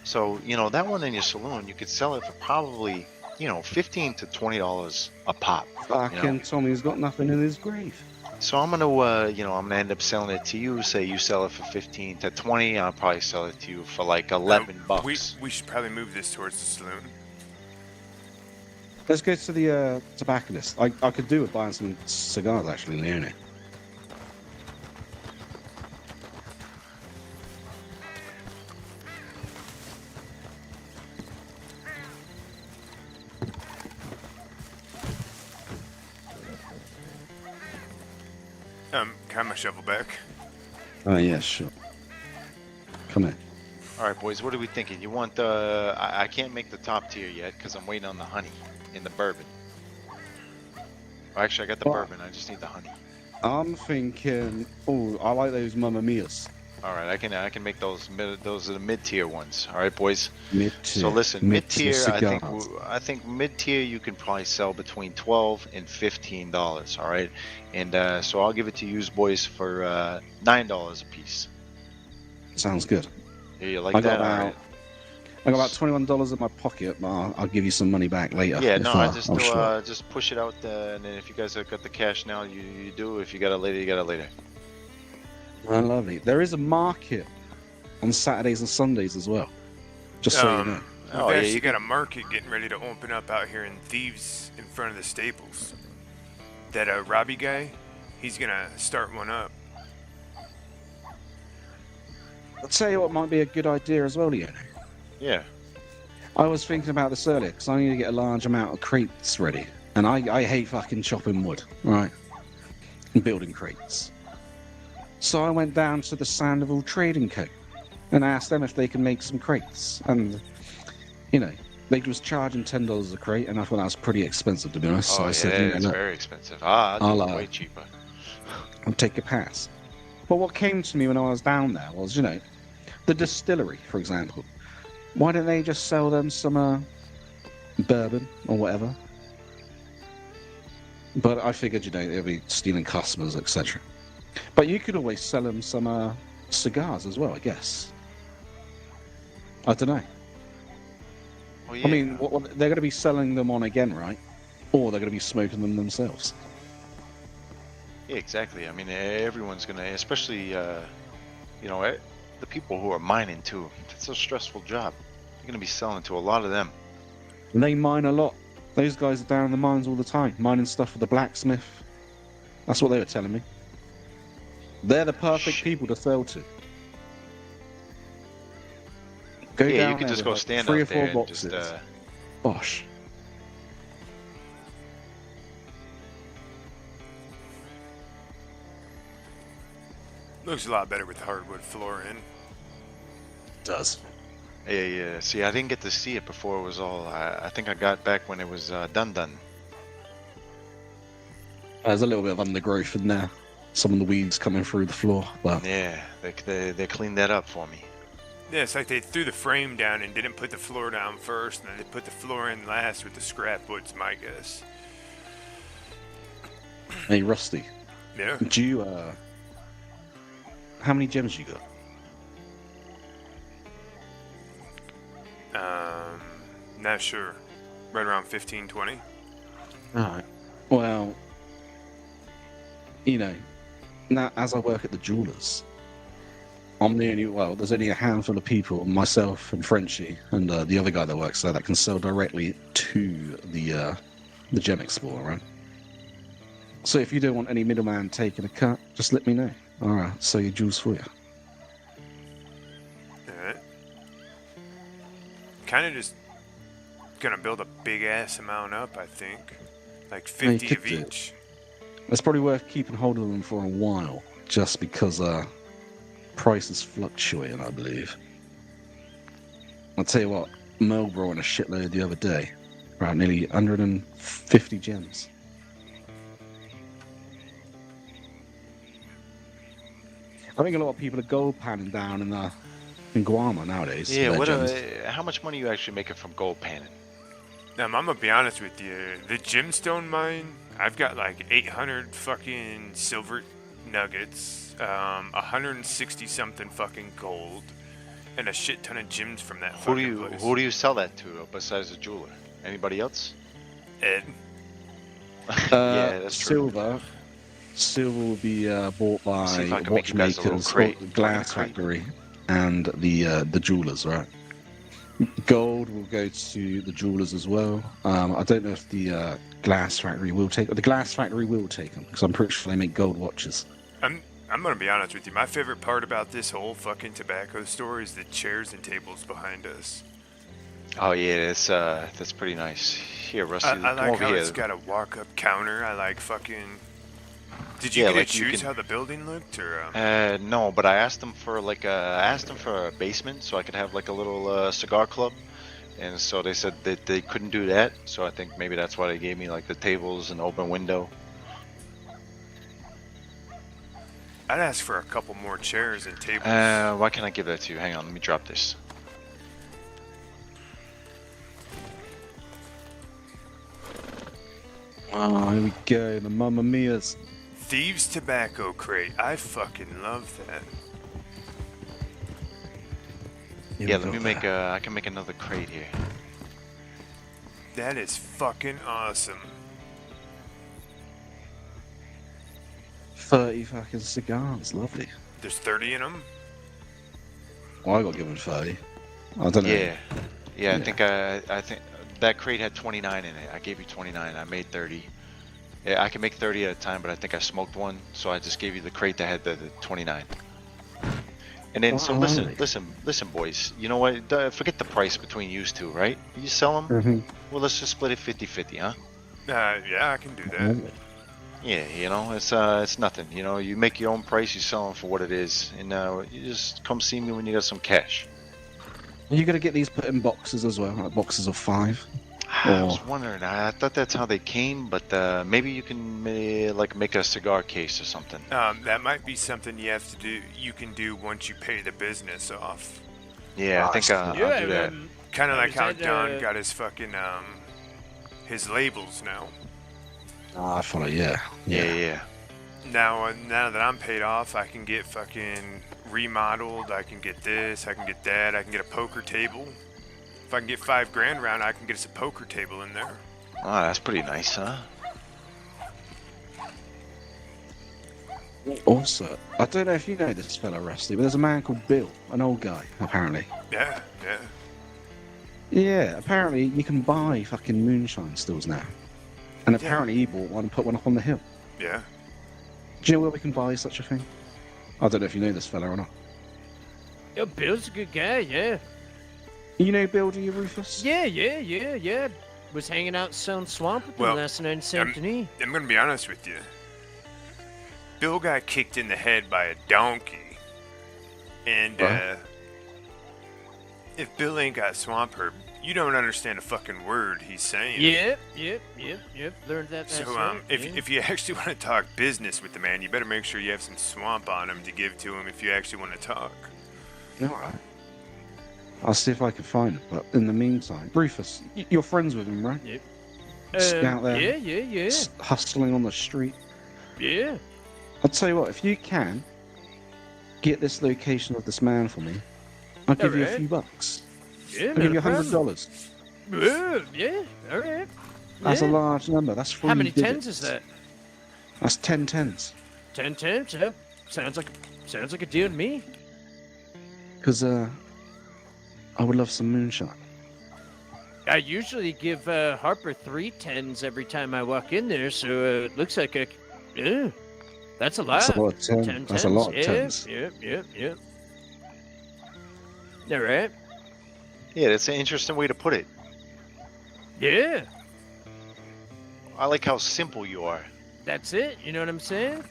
So, that one in your saloon, you could sell it for probably, $15 to $20 a pop. Fucking Tommy's got nothing in his grave. So I'm going to, I'm going to end up selling it to you. Say you sell it for 15 to 20. I'll probably sell it to you for like 11 bucks. We should probably move this towards the saloon. Let's go to the tobacconist. I could do with buying some cigars, actually, Leonie. Can I have my shovel back? Oh, yeah, sure. Come in. All right, boys, what are we thinking? You want the... I can't make the top tier yet because I'm waiting on the honey and the bourbon. Oh, actually, I got the bourbon. I just need the honey. I'm thinking... Oh, I like those Mamma Mias. All right, I can make those. Those are the mid-tier ones. All right, boys. Mid-tier. So listen, mid-tier. cigars. I think mid-tier you can probably sell between $12 and $15. All right, and so I'll give it to you boys for $9 a piece. Sounds good. Yeah, you like that? All right. I got about $21 in my pocket, but I'll give you some money back later. Yeah, if no, I'm I just sure. just push it out, and then if you guys have got the cash now, you do. If you got it later, you got it later. Oh, lovely. There is a market on Saturdays and Sundays as well. Just so you know. We've Oh, yeah, actually you got a market getting ready to open up out here in Thieves in front of the stables. That Robbie guy, he's gonna start one up. I'll tell you what might be a good idea as well, Leon. Yeah. I was thinking about this earlier because I need to get a large amount of crates ready. And I hate fucking chopping wood, right? And building crates. So I went down to the Sandoval Trading Co. and asked them if they can make some crates. And, they was charging $10 a crate, and I thought that was pretty expensive, to be honest. Oh, so I yeah, said, it's very expensive. I'll do it way cheaper. I'll take a pass. But what came to me when I was down there was, the distillery, for example. Why don't they just sell them some bourbon or whatever? But I figured, they'll be stealing customers, etc. But you could always sell them some cigars as well, I guess. I don't know. Well, yeah. I mean, they're going to be selling them on again, right? Or they're going to be smoking them themselves. Yeah, exactly. I mean, everyone's gonna, especially the people who are mining too. It's a stressful job. You're gonna be selling to a lot of them. And they mine a lot. Those guys are down in the mines all the time, mining stuff for the blacksmith. That's what they were telling me. They're the perfect Shit. people to sell to. Go Yeah, down you could there just with, go like, stand 3 or out 4 there and boxes. just. Bosh. Looks a lot better with hardwood flooring. Does. Yeah. See, I didn't get to see it before it was all. I think I got back when it was done. There's a little bit of undergrowth in there. Some of the weeds coming through the floor, but Yeah, they cleaned that up for me. Yeah, it's like they threw the frame down and didn't put the floor down first, and then they put the floor in last with the scrap wood's my guess. hey, Rusty, Yeah. do you how many gems you got? Not sure. Right around 15, 20. Alright. Well, you know, now as I work at the jewelers, there's only a handful of people, myself and Frenchie and the other guy that works there, that can sell directly to the Gem Explorer, right? So if you don't want any middleman taking a cut, just let me know. Alright, sell your jewels for you. Alright. Kind of just gonna build a big ass amount up, I think. Like Yeah, you 50 could of do it. each. It's probably worth keeping hold of them for a while, just because prices fluctuating, I believe. I'll tell you what, Merle brought in a shitload the other day, right? Nearly 150 gems. I think a lot of people are gold panning down in Guama nowadays. for Yeah, their what? gems. How much money you actually making from gold panning? I'm gonna be honest with you. The gemstone mine, I've got like 800 fucking silver nuggets, 160 something fucking gold, and a shit ton of gems from that fucking place. Who do you sell that to besides the jeweler? Anybody else? Ed. Yeah, that's true. Silver will be bought by See if I can make you guys a little watchmakers, crate. or glass Fucking crate. factory, and the jewelers, right? Gold will go to the jewelers as well. I don't know if the glass factory will take. The glass factory will take them because I'm pretty sure they make gold watches. I'm gonna be honest with you. My favorite part about this whole fucking tobacco store is the chairs and tables behind us. Oh yeah, that's pretty nice. Here, Rusty, I come like over how here. it's got a walk-up counter. I like fucking. Did you Yeah, get like to you choose can- how the building looked, or? No, but I asked them for a basement so I could have like a little cigar club, and so they said that they couldn't do that. So I think maybe that's why they gave me like the tables and open window. I'd ask for a couple more chairs and tables. Why can't I give that to you? Hang on, let me drop this. Oh, here we go. The Mamma Mia's. Thieves tobacco crate. I fucking love that. Here Yeah, we let go. me make I can make another crate here. That is fucking awesome. 30 fucking cigars. Lovely. There's 30 in them. Well, I got given 30. I don't know. Yeah, I think I think that crate had 29 in it. I gave you 29. I made 30. Yeah, I can make 30 at a time, but I think I smoked one, so I just gave you the crate that had the 29. And then, so Wow. listen, boys. You know what? Forget the price between you two, right? You sell them. Mm-hmm. Well, let's just split it 50-50, huh? Yeah, I can do that. Yeah, you know, it's nothing. You know, you make your own price, you sell them for what it is, and you just come see me when you got some cash. Are you going to get these put in boxes as well? Like boxes of 5? I was wondering. I thought that's how they came, but maybe you can like make a cigar case or something. That might be something you have to do. You can do once you pay the business off. Yeah, I think I'll do that. Kind of I like was how at, Don got his fucking his labels now. I follow, yeah. Yeah. Now that I'm paid off, I can get fucking remodeled. I can get this. I can get that. I can get a poker table. If I can get $5,000 round, I can get us a poker table in there. Oh, that's pretty nice, huh? Also, I don't know if you know this fella, Rusty, but there's a man called Bill, an old guy, apparently. Yeah. Yeah, apparently you can buy fucking moonshine stills now. And apparently he bought one and put one up on the hill. Yeah. Do you know where we can buy such a thing? I don't know if you know this fella or not. Yo, Bill's a good guy, yeah. You know Bill, do you, Rufus? Yeah. Was hanging out in Stone Swamp with him last night in Saint Denis. I'm gonna be honest with you. Bill got kicked in the head by a donkey. And, if Bill ain't got swamp herb, you don't understand a fucking word he's saying. Yep. Learned that last So, night. if you actually want to talk business with the man, you better make sure you have some swamp on him to give to him if you actually want to talk. Alright. I'll see if I can find it, but in the meantime, Rufus, you're friends with him, right? Yep. Just out there. Yeah. Hustling on the street. Yeah. I'll tell you what, if you can get this location of this man for me, I'll give you a Alright. few bucks. Yeah, I'll give you $100. Yeah, alright. That's a large number. That's 3 How many digits. tens is that? That's 10 tens. 10 tens, yeah. Sounds like a deal to me. Because I would love some moonshine. I usually give Harper 3 tens every time I walk in there, so it looks like that's a lot. That's a lot of 10. 10 That's a lot of tens. tens. Yep. All right. Yeah, that's an interesting way to put it. Yeah, I like how simple you are. that's it. You know what I'm saying?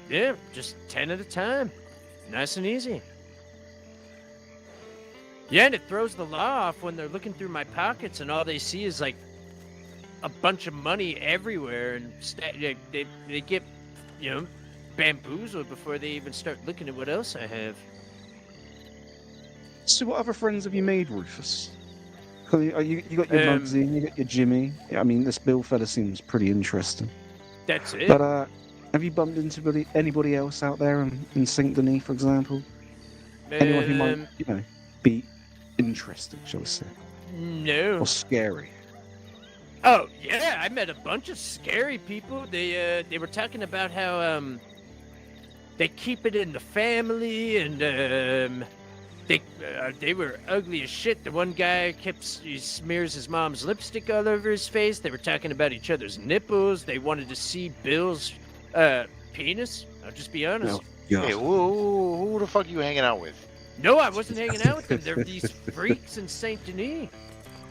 Yeah, just 10 at a time. Nice and easy. Yeah, and it throws the law off when they're looking through my pockets and all they see is like a bunch of money everywhere, and they get, bamboozled before they even start looking at what else I have. So what other friends have you made, Rufus? 'Cause you got your Muggsy, you got your Jimmy. Yeah, I mean, this Bill fella seems pretty interesting. That's it. But have you bumped into anybody else out there in Saint Denis, for example? Anyone who might, be interesting, shall we say, No. or scary? Oh yeah, I met a bunch of scary people. They were talking about how they keep it in the family, and they were ugly as shit. The one guy he smears his mom's lipstick all over his face. They were talking about each other's nipples. They wanted to see Bill's penis. I'll just be honest. No. Hey, who the fuck are you hanging out with? No, I wasn't hanging out with them. They're these freaks in Saint Denis.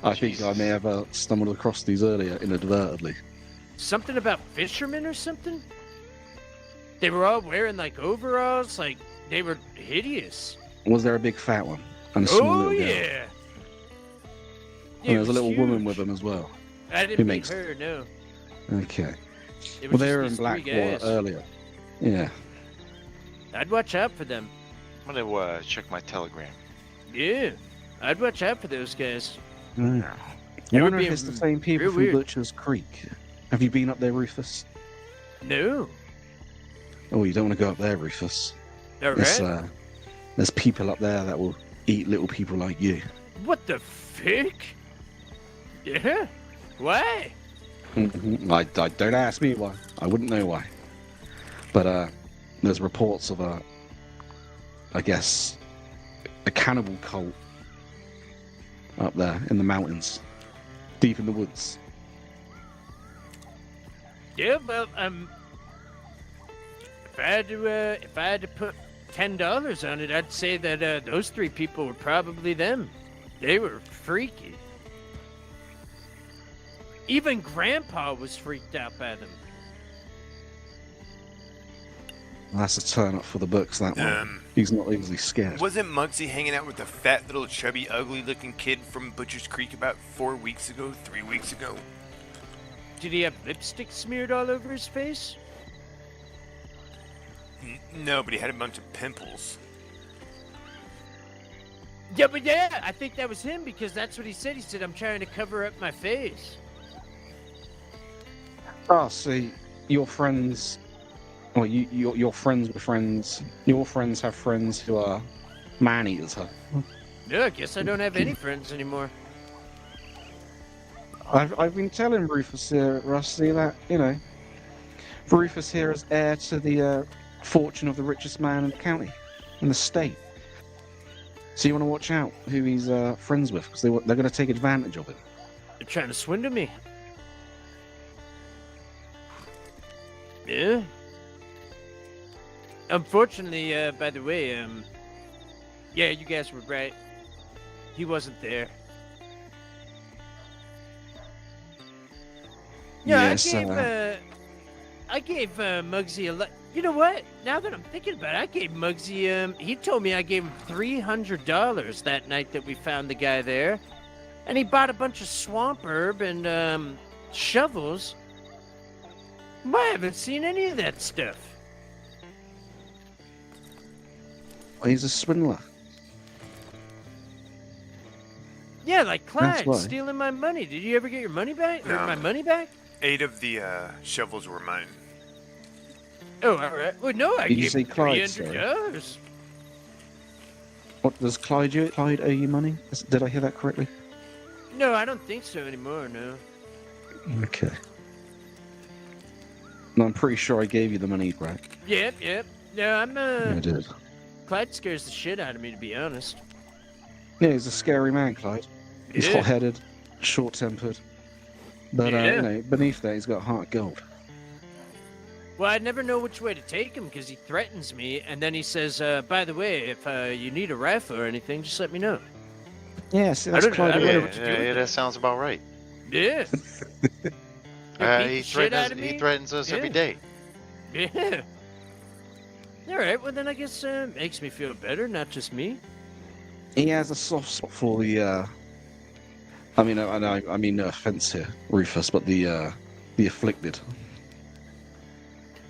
I think I may have stumbled across these earlier inadvertently. Something about fishermen or something? They were all wearing like overalls, like they were hideous. Was there a big fat one and a small Oh little girl? yeah. And there was a it little huge. woman with them as well. I Who didn't meet makes- her, no. Okay. It Well, was they just were in these three Blackwater guys. earlier. Yeah. I'd watch out for them. I'm gonna check my telegram. Yeah, I'd watch out for those guys. Yeah. They I were wonder if being it's the same people real from weird. Butcher's Creek. Have you been up there, Rufus? No. Oh, you don't want to go up there, Rufus. All right. There's people up there that will eat little people like you. What the frick? Yeah. Why? I don't ask me why. I wouldn't know why. But there's reports of I guess, a cannibal cult up there in the mountains, deep in the woods. Yeah, well, if I had to put $10 on it, I'd say that those three people were probably them. They were freaky. Even Grandpa was freaked out by them. That's a turn up for the books, that one. He's not easily scared. Wasn't Muggsy hanging out with the fat little chubby ugly-looking kid from Butcher's Creek about 3 weeks ago? Did he have lipstick smeared all over his face? No, but he had a bunch of pimples. Yeah, but yeah, I think that was him because that's what he said. He said, I'm trying to cover up my face. Oh, see, your friends... Well, you're friends with friends. Your friends have friends who are man-eaters, huh? No, I guess I don't have any friends anymore. I've been telling Rufus here, Rusty, that, Rufus here is heir to the fortune of the richest man in the county, in the state. So you want to watch out who he's friends with, because they're going to take advantage of it. They're trying to swindle me. Yeah. Unfortunately, by the way, yeah, you guys were right. He wasn't there. Yeah, Yes, I gave Muggsy a lot. You know what? Now that I'm thinking about it, I gave Muggsy. He told me I gave him $300 that night that we found the guy there, and he bought a bunch of swamp herb and shovels. I haven't seen any of that stuff. he's a swindler. Yeah, like Clyde why. stealing my money. Did you ever get your money back? Or No. my money back? 8 of the shovels were mine. Oh, all right. Well, no, I Did you gave say him Clyde, sorry? $300. What does Clyde owe you money? Did I hear that correctly? No, I don't think so anymore. No. Okay. No, I'm pretty sure I gave you the money back. Yep. No, I did. Clyde scares the shit out of me, to be honest. Yeah, he's a scary man, Clyde. He's Yeah. hot-headed, short-tempered. But, Yeah. you know, beneath that, he's got heart of gold. Well, I never know which way to take him because he threatens me, and then he says, "By the way, if you need a rifle or anything, just let me know." Yeah, see, I that's don't know- I Clyde. don't know away. what to do with Yeah, that. that sounds about right. Yeah. He'll beat He the shit out of threatens, he me. threatens us every Yeah. day. Yeah. All right. Well, then I guess makes me feel better, not just me. He has a soft spot for the, I mean, I mean, no offense here, Rufus, but the afflicted.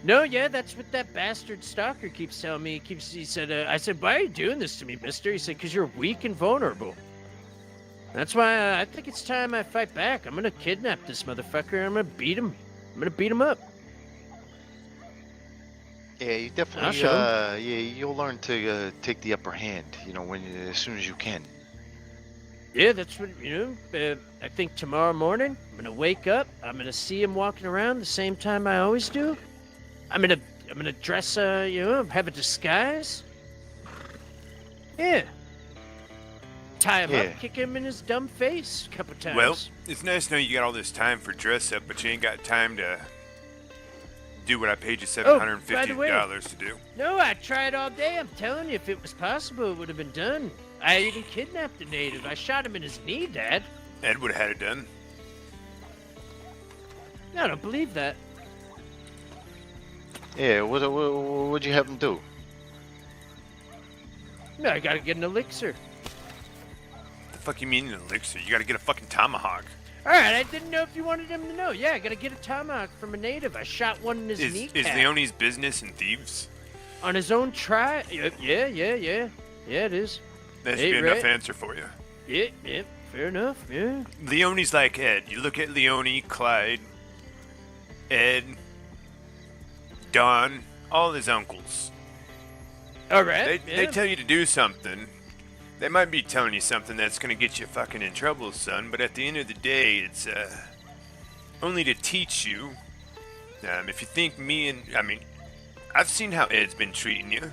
No, yeah, that's what that bastard stalker keeps telling me. He said, I said, why are you doing this to me, mister? He said, because you're weak and vulnerable. That's why I think it's time I fight back. I'm going to kidnap this motherfucker and I'm going to beat him. I'm going to beat him up. Yeah, you definitely. I'll show Yeah, you'll learn to take the upper hand. You know, as soon as you can. Yeah, that's what, I think tomorrow morning, I'm going to wake up. I'm going to see him walking around the same time I always do. I'm gonna dress, have a disguise. Yeah. Tie him Yeah. up, kick him in his dumb face a couple times. Well, it's nice to know you got all this time for dress up, but you ain't got time to do what I paid you $750 to do. No, I tried all day. I'm telling you, if it was possible, it would have been done. I even kidnapped a native. I shot him in his knee, Dad. Ed would have had it done. I don't believe that. Yeah, what'd you have him do? No, I gotta get an elixir. The fuck you mean an elixir? You gotta get a fucking tomahawk. All right, I didn't know if you wanted him to know. Yeah, I gotta get a tomahawk from a native. I shot one in his kneecap. Is Leone's business in Thieves? On his own try. Yeah, it is. That should Hey, be Ray. enough answer for you. Yeah, fair enough, yeah. Leone's like Ed. You look at Leone, Clyde, Ed, Don, all his uncles. All right, They tell you to do something. They might be telling you something that's gonna get you fucking in trouble, son, but at the end of the day, it's only to teach you. If you think I've seen how Ed's been treating you.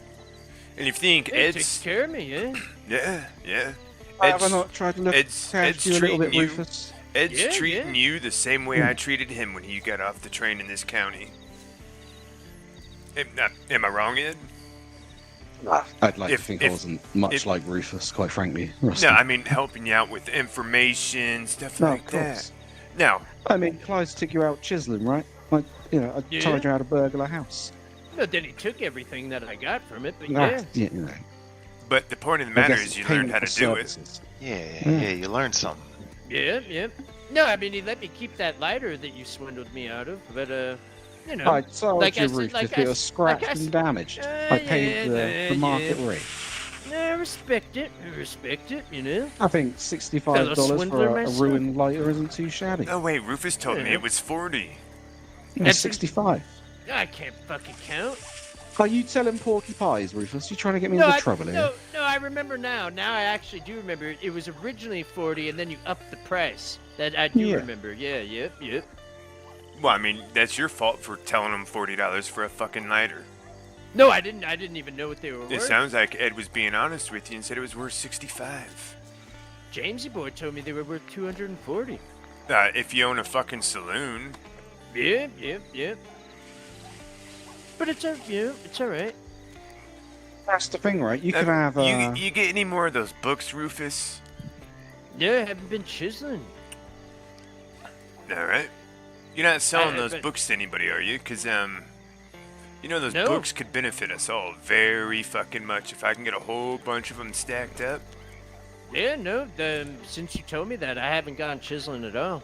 And if you think Hey, Ed's... takes care of me, yeah. Yeah. Have I not tried to look Ed's past you a little bit, treating you. Rufus? Ed's Yeah, treating yeah. you the same way I treated him when he got off the train in this county. Am I wrong, Ed? I'd like to If- think if- I wasn't much if- like Rufus, quite frankly. Rusty. No, I mean helping you out with information, stuff No, like of that. course. Now, I mean, Clyde's took you out chiseling, right? Like, I Yeah. told you how to burgle a house. No, then he took everything that I got from it, but Ah, yeah. yeah, you know, but the point of the I matter guess is it's you learned payment how to for do it. services. Yeah, you learned something. Yeah. No, I mean, he let me keep that lighter that you swindled me out of, but, I told like you, I said- Rufus, like if I it was s- scratched like I s- and damaged. Uh, I paid yeah, the market yeah. rate. I respect it, I think $65 Fellow for swindler a myself. ruined lighter isn't too shabby. Oh wait, Rufus told me Yeah. it was 40. It's 65. I can't fucking count. Are you telling Porky Pies, Rufus? You trying to get me into trouble here? No, I remember now. Now I actually do remember. It was originally 40, and then you upped the price. That I do Yeah. remember. Yeah, yep. Well, I mean, that's your fault for telling him $40 for a fucking lighter. No, I didn't even know what they were It worth. sounds like Ed was being honest with you and said it was worth 65. Jamesy boy told me they were worth 240. If you own a fucking saloon, Yep. but it's it's all right. That's the thing, right? You could have. You get any more of those books, Rufus? Yeah, I haven't been chiseling. All right. You're not selling those but- books to anybody, are you? Because those No. books could benefit us all very fucking much if I can get a whole bunch of them stacked up. Yeah, no. Since you told me that, I haven't gone chiseling at all.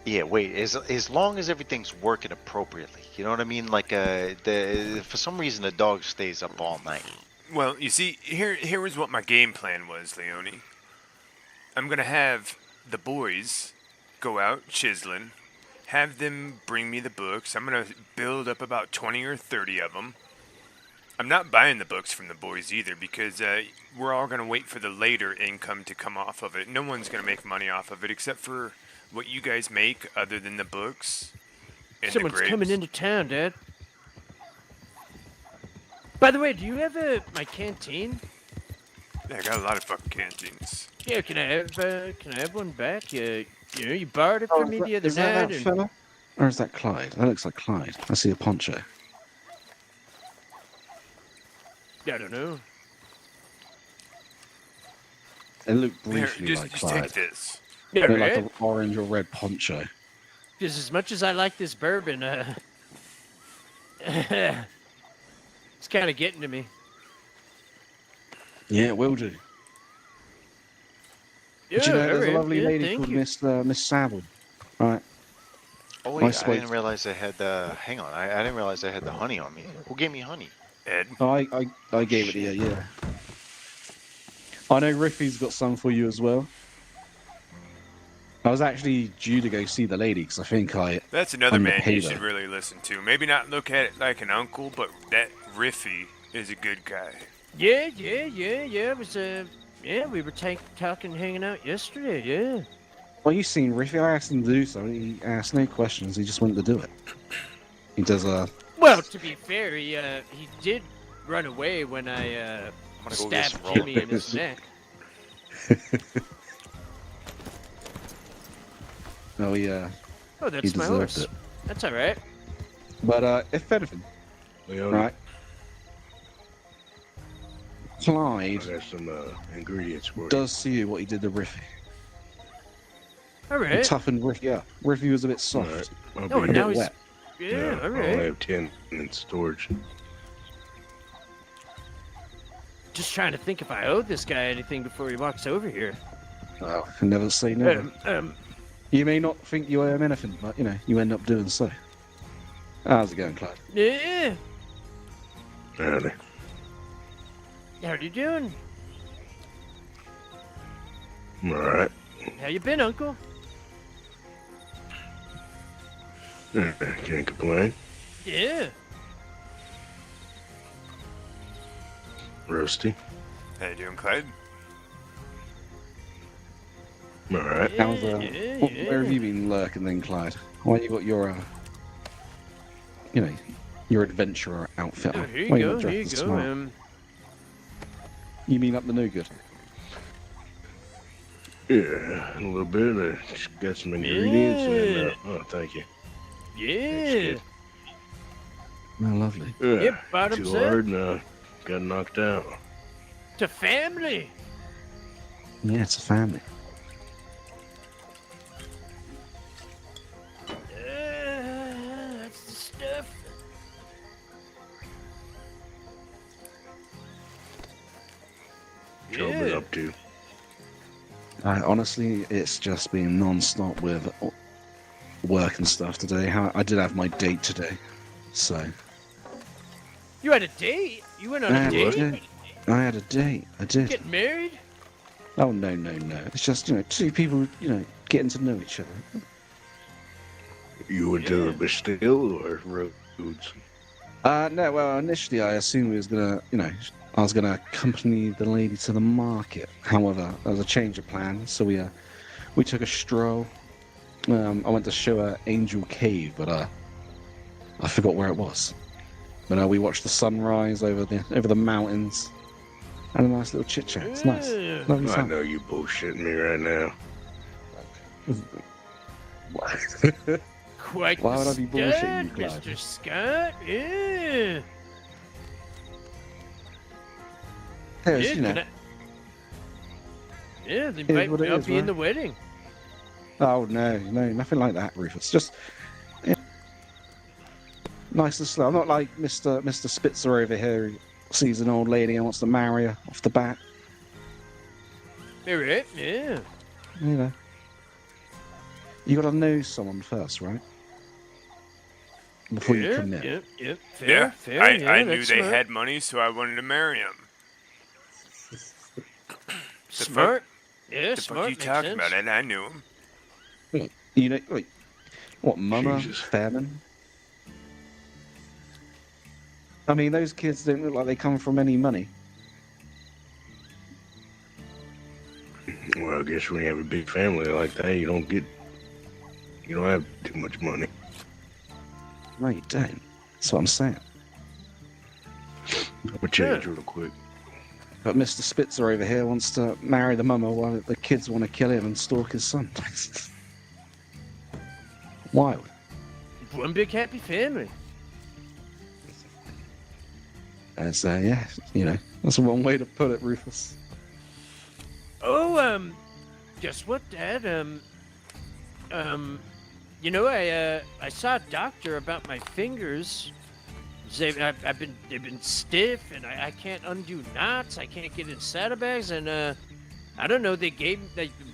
Yeah, wait. As long as everything's working appropriately, you know what I mean? Like, for some reason the dog stays up all night. Well, you see, here was what my game plan was, Leone. I'm gonna have the boys go out chiseling, have them bring me the books. I'm gonna build up about 20 or 30 of them. I'm not buying the books from the boys either because we're all gonna wait for the later income to come off of it. No one's gonna make money off of it except for what you guys make, other than the books. And Someone's the grapes. coming into town, Dad. By the way, do you have my canteen? Yeah, I got a lot of fucking canteens. Yeah, can I have one back? You borrowed it from me the other Is that night. that fella? Or is that Clyde? That looks like Clyde. I see a poncho. I don't know. It looked Here, briefly just like take Clyde. this. Yeah, It looked right? like an orange or red poncho. Because as much as I like this bourbon, it's kind of getting to me. Yeah, it will do. Yeah, Do you know there's alright, a lovely yeah, lady thank called you. Miss Saville? Right. Oh I wait, I swear- didn't realize I had. Hang on, I didn't realize I had the honey on me. Who gave me honey? Ed. Oh, I gave it to you, yeah. I know Riffy's got some for you as well. I was actually due to go see the lady because I think That's another man you underpaid should her. really listen to. Maybe not look at it like an uncle, but that Riffy is a good guy. Yeah. It was we were talking, hanging out yesterday. Yeah. Well, you seen Riffy. I asked him to do something. He asked no questions. He just went to do it. He does Well, to be fair, he did run away when I I'm gonna go get some stabbed roll. Jimmy in his neck. Oh yeah. Oh, He that's my deserved horse. it. That's all right. But if anything, Leone, right? I Clyde got some ingredients for you. does see you what he did to Riffy. All He right. toughened Riffy up. Riffy was a bit soft. Alright, I'll Oh, be and A now bit he's wet. yeah. All I right. only have 10 in storage. Just trying to think if I owe this guy anything before he walks over here. Well, can never say never. You may not think you owe him anything, but you end up doing so. How's it going, Clyde? Yeah. Howdy. How you doing? I'm alright. How you been, Uncle? Can't complain. Yeah. Roasty. How you doing, Clyde? I'm alright. How's Yeah. where have you been lurking then, Clyde? Why you got your your adventurer outfit Oh, on? here Why you not go. dressed Here you as go. smart? You mean up the no good? Yeah, a little bit. I just got some ingredients and, oh, thank you. Yeah. Oh, lovely. Yeah, Yep, bottoms too up. hard and got knocked out. To family. Yeah, it's a family. That's the stuff. What y'all been Yeah. up to? Honestly, it's just been non-stop with work and stuff today. I did have my date today, so You had a date? You went on I a had a date? date. I had a date. I did. Get married? Oh no. It's just two people getting to know each other. You went to the Bastille or Rhodes? No. Well, initially I assumed we was gonna, I was gonna accompany the lady to the market. However, there was a change of plan, so we took a stroll. I went to show her Angel Cave, but I forgot where it was. But we watched the sunrise over the mountains. Had a nice little chit chat. It's nice. Yeah. Lovely I time. know you bullshitting me right now. Quite Why would the I be bullshitting you, stud, Clyde? Mr. Scott. Yeah. There's, Yeah, you know. can I... Yeah, they Is invite what me. it I'll is, be in right? the wedding. Oh no, nothing like that, Rufus. Just nice and slow. I'm not like Mr. Spitzer over here who sees an old lady and wants to marry her off the bat. All right. Yeah. You know, you got to know someone first, right? Before you commit. Yep. Fair, Yeah, fair. I knew that's they smart. had money, so I wanted to marry them. Smart. Yeah, The smart. fuck you makes talking sense. about? And I knew him. You know, wait, what, mama, Jesus. famine? I mean, those kids don't look like they come from any money. Well, I guess when you have a big family like that, you don't have too much money. No, you don't. That's what I'm saying. I'll change real quick. But Mr. Spitzer over here wants to marry the mama while the kids want to kill him and stalk his son. Wild. One big happy family. That's yeah, you know, that's one way to put it, Rufus. Oh, guess what, Dad? You know, I saw a doctor about my fingers. They've been stiff, and I can't undo knots. I can't get in saddlebags, and I don't know. They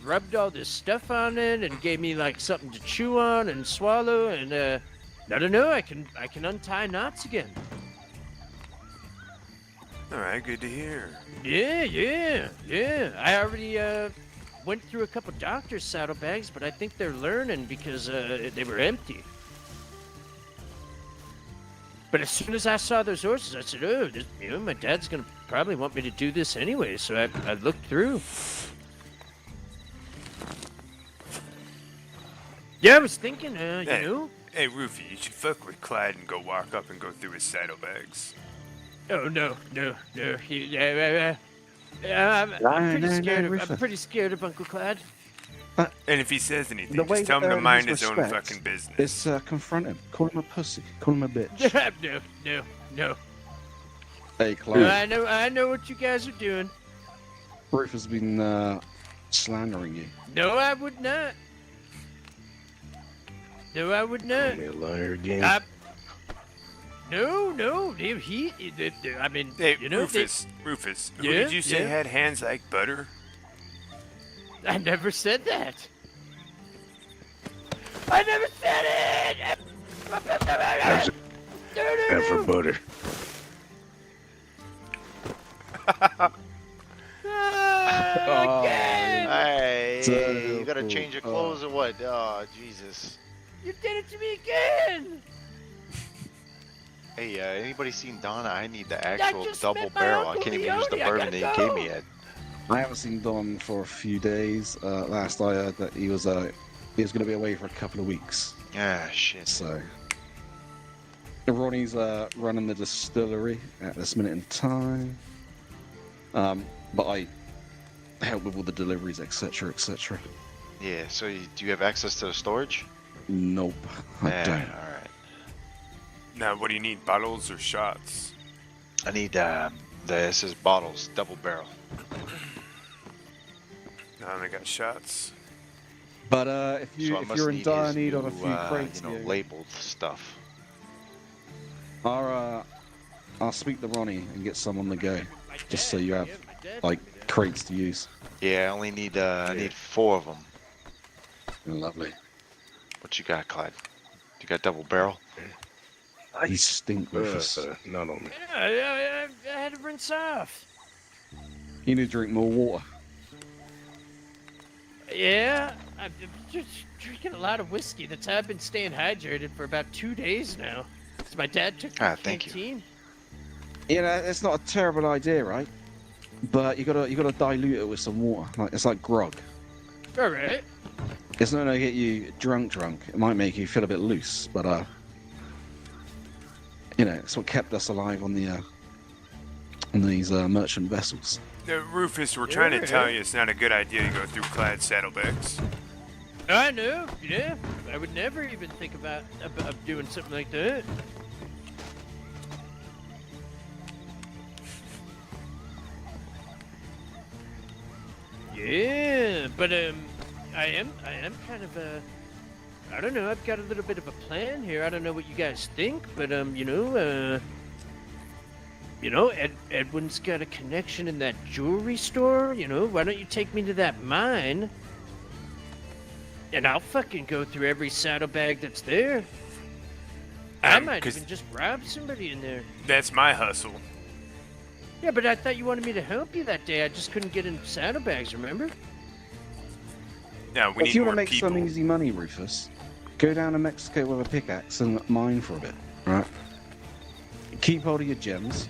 rubbed all this stuff on it and gave me like something to chew on and swallow, and I don't know. I can untie knots again. All right, good to hear. Yeah. I already went through a couple doctor's saddlebags, but I think they're learning because they were empty. But as soon as I saw those horses, I said, "Oh, my dad's gonna probably want me to do this anyway." So I looked through. Yeah, I was thinking, you know. Hey, Rufy, you should fuck with Clyde and go walk up and go through his saddlebags. Oh no. I'm pretty scared of Uncle Clyde. And if he says anything, The way just tell to him to earn mind his his own respect fucking business. It's confront him, call him a pussy, call him a bitch. No. Hey, Clyde. I know what you guys are doing. Rufus has been slandering you. No, I would not. Call me a liar again. No. I mean, Hey, you know, Rufus, who Yeah, did you say yeah. had hands like butter? I never said that. I never said it. Have for butter. Again. Hey, you gotta Terrible. change your clothes or what? Oh, Jesus. You did it to me again. Hey, anybody seen Donna? I need the actual just double met my barrel. I Uncle can't even use the Leone. I bourbon that gotta you gave go. me yet. I haven't seen Don for a few days. Last I heard that he was going to be away for a couple of weeks. Ah, shit. So Ronnie's running the distillery at this minute in time. But I help with all the deliveries, etc., etc. Yeah, so do you have access to the storage? Nope, I don't. Alright. Now, what do you need, bottles or shots? I need, this is bottles, double barrel. No, I only got shots. But if So I must you're in need dire his need on new, a few crates, labeled stuff. I'll speak to Ronnie and get some on the go, just so you have like crates to use. Yeah, I only need, I need 4 of them. Lovely. What you got, Clyde? You got double barrel? You stink, Rufus. Not on me. I had to rinse off. You need to drink more water. Yeah, I've been just drinking a lot of whiskey. That's how I've been staying hydrated for about 2 days now. 'Cause my dad took the Thank you. canteen. You know, it's not a terrible idea, right? But you gotta dilute it with some water. Like it's like grog. All right. It's not gonna get you drunk. It might make you feel a bit loose, but you know, it's what kept us alive on these merchant vessels. Rufus, we're trying to tell you it's not a good idea to go through Clyde's saddlebags. I know, yeah. I would never even think about doing something like that. Yeah, but I am kind of I don't know. I've got a little bit of a plan here. I don't know what you guys think, but Edwin's got a connection in that jewelry store. Why don't you take me to that mine? And I'll fucking go through every saddlebag that's there. I might even just rob somebody in there. That's my hustle. Yeah, but I thought you wanted me to help you that day. I just couldn't get in saddlebags, remember? Yeah, we If need you more want to make people. some easy money, Rufus, go down to Mexico with a pickaxe and mine for a bit, right? Keep hold of your gems.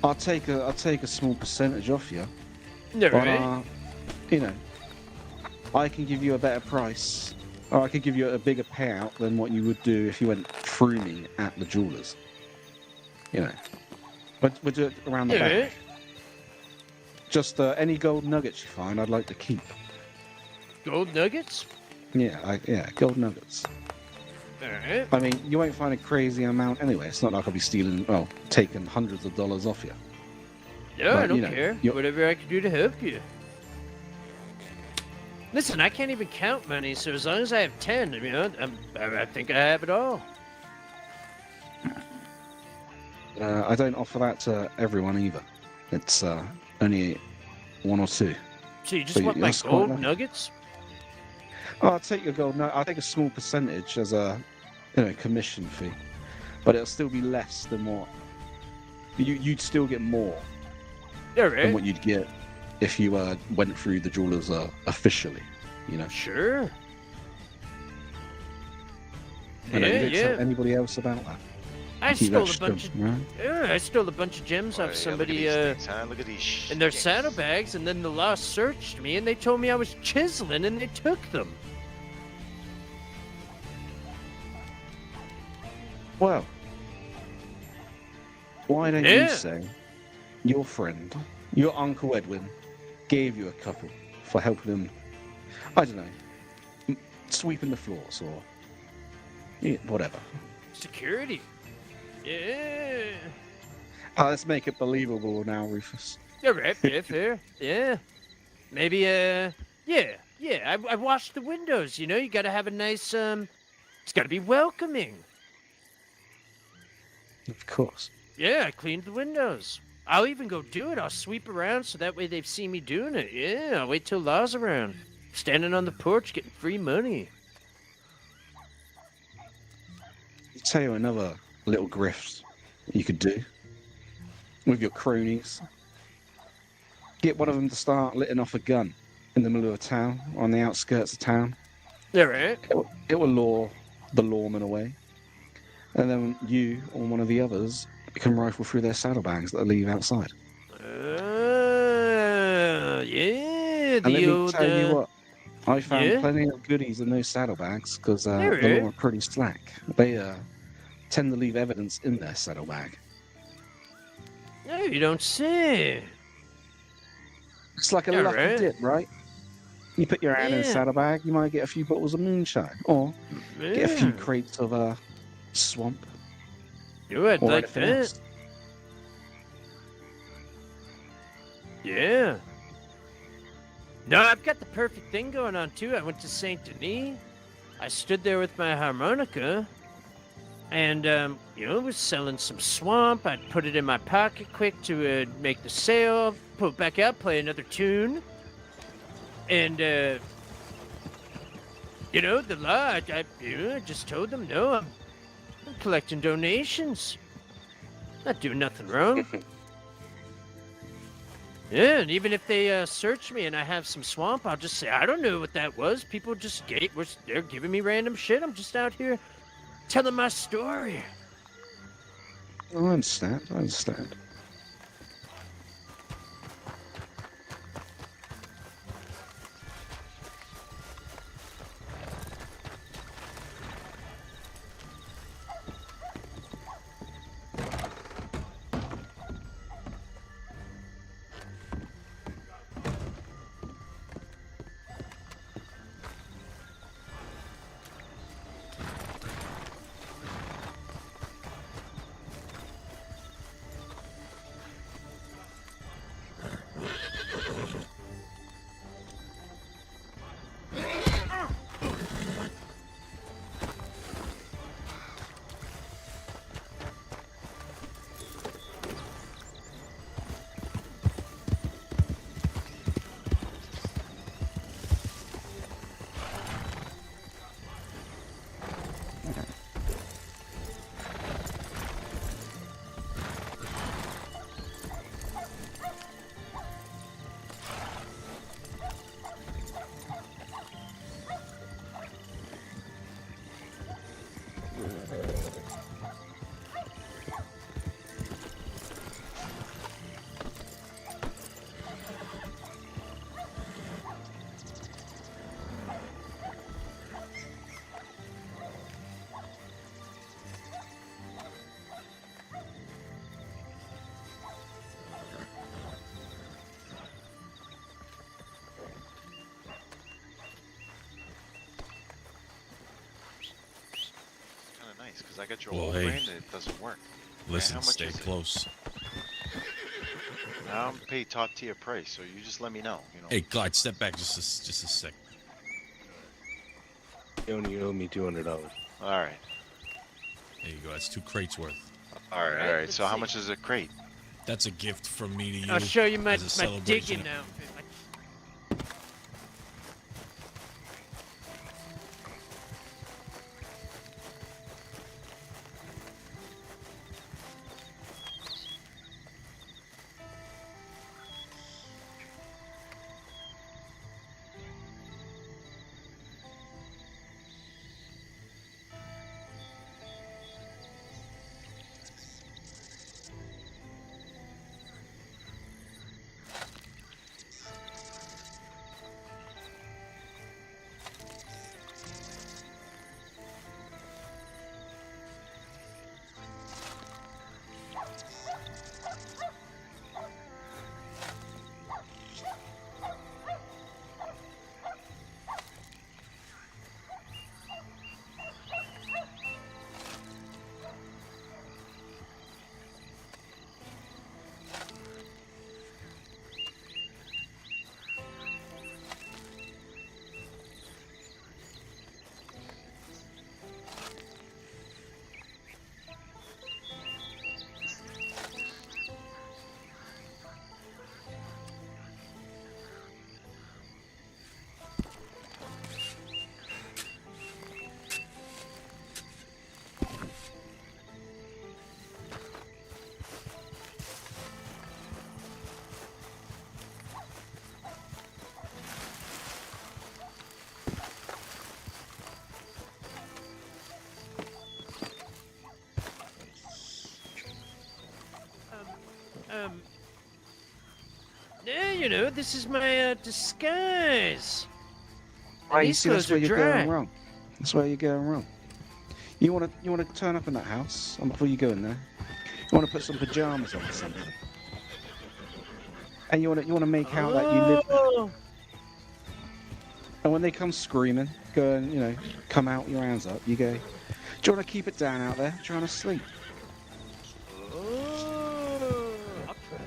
I'll take a small percentage off you. No, But, right? I can give you a better price, or I could give you a bigger payout than what you would do if you went through me at the jewelers. But we'll do it around the Yeah. back. Just any gold nuggets you find, I'd like to keep. Gold nuggets? Yeah, gold nuggets. Alright. I mean, you won't find a crazy amount anyway. It's not like I'll be taking hundreds of dollars off you. No, I But, don't you know, care. you're- Whatever I can do to help you. Listen, I can't even count money, so as long as I have 10, I think I have it all. I don't offer that to everyone either. It's only one or two. So you just But want my that's quite gold nice. nuggets? Oh, I'll take your gold. No, I'll take a small percentage as a commission fee, but it'll still be less than what you'd still get more Yeah, than right. what you'd get if you went through the jewelers officially. Sure. And you Yeah, don't yeah. tell anybody else about that. I Keep stole that a bunch straight, right? I stole a bunch of gems Oh, off yeah, somebody look at these things, huh? Look at these in their things. saddlebags, and then the law searched me, and they told me I was chiseling, and they took them. Well, why don't Yeah. you say your friend, your Uncle Edwin, gave you a couple for helping him, I don't know, sweeping the floors or whatever. Security. Yeah. Let's make it believable now, Rufus. You're right, yeah, fair. Yeah. Maybe, yeah. I washed the windows, you gotta have a nice, it's gotta be welcoming. Of course. Yeah, I cleaned the windows. I'll even go do it. I'll sweep around so that way they've seen me doing it. Yeah, I'll wait till Law's around. Standing on the porch getting free money. I'll tell you another little grift you could do with your cronies. Get one of them to start letting off a gun in the middle of town, or on the outskirts of town. Yeah, right? It will lure the lawman away. And then you or one of the others can rifle through their saddlebags that they leave outside. Yeah, And let the me old, tell you what, I found yeah? plenty of goodies in those saddlebags because the really? law are pretty slack. They tend to leave evidence in their saddlebag. No, you don't say. It's like a Yeah, lucky right. dip, right? You put your hand in a Yeah. saddlebag, you might get a few bottles of moonshine, or get a few Yeah. crates of swamp. You I'd Or like anything that. else. Yeah. No, I've got the perfect thing going on too. I went to Saint Denis. I stood there with my harmonica, and was selling some swamp. I'd put it in my pocket quick to make the sale. Put it back out, play another tune, and the law. I just told them no. I'm collecting donations. Not doing nothing wrong. Yeah, and even if they search me and I have some swamp, I'll just say, I don't know what that was. People just they're giving me random shit. I'm just out here telling my story. I understand. nice, because I got your Well, old hey. brand and it doesn't work. Listen, how much stay is it? close. I'm pay top tier price, so you just let me know. You know. Hey, Clyde, step back just a sec. You only owe me $200. All right. There you go. That's 2 crates worth. All right. let's So how see. much is a crate? That's a gift from me to you. I'll show you my, as a my celebration. digging outfit. Yeah, you know, this is my disguise. And Right, you these see, that's clothes where are you're dry. going wrong. That's where you're going wrong. You wanna turn up in that house, and before you go in there, you wanna put some pajamas on or something, and you wanna make out that you live there. Oh, And when they come screaming, go and come out, your hands up. You go. Do you wanna keep it down out there, trying to sleep? oh. I'll try.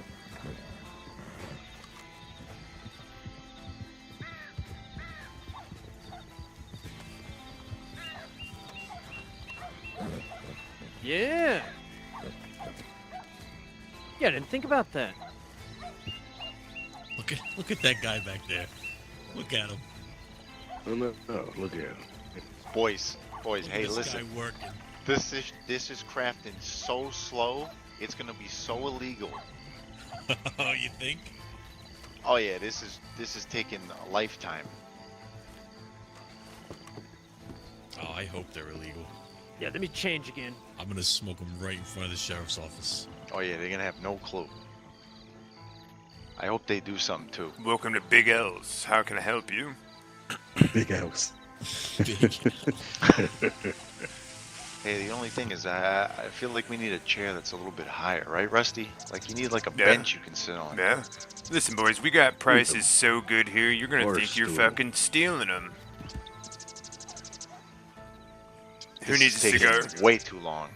Yeah. Yeah, I didn't think about that. Look at that guy back there. Look at him. Oh, no, look at him. Boys, Look hey, at this listen. guy working. This is crafting so slow. It's gonna be so illegal. Oh, you think? Oh yeah, this is taking a lifetime. Oh, I hope they're illegal. Yeah, let me change again. I'm gonna smoke them right in front of the sheriff's office. Oh yeah, they're gonna have no clue. I hope they do something too. Welcome to Big L's. How can I help you? Big house. Big. Hey, the only thing is, I feel like we need a chair that's a little bit higher, right, Rusty? Like you need like a Yeah. bench you can sit on. Yeah. Listen, boys, we got prices so good here, you're gonna Or a think you're stool. fucking stealing them. Who This needs is a taking cigar? way too long.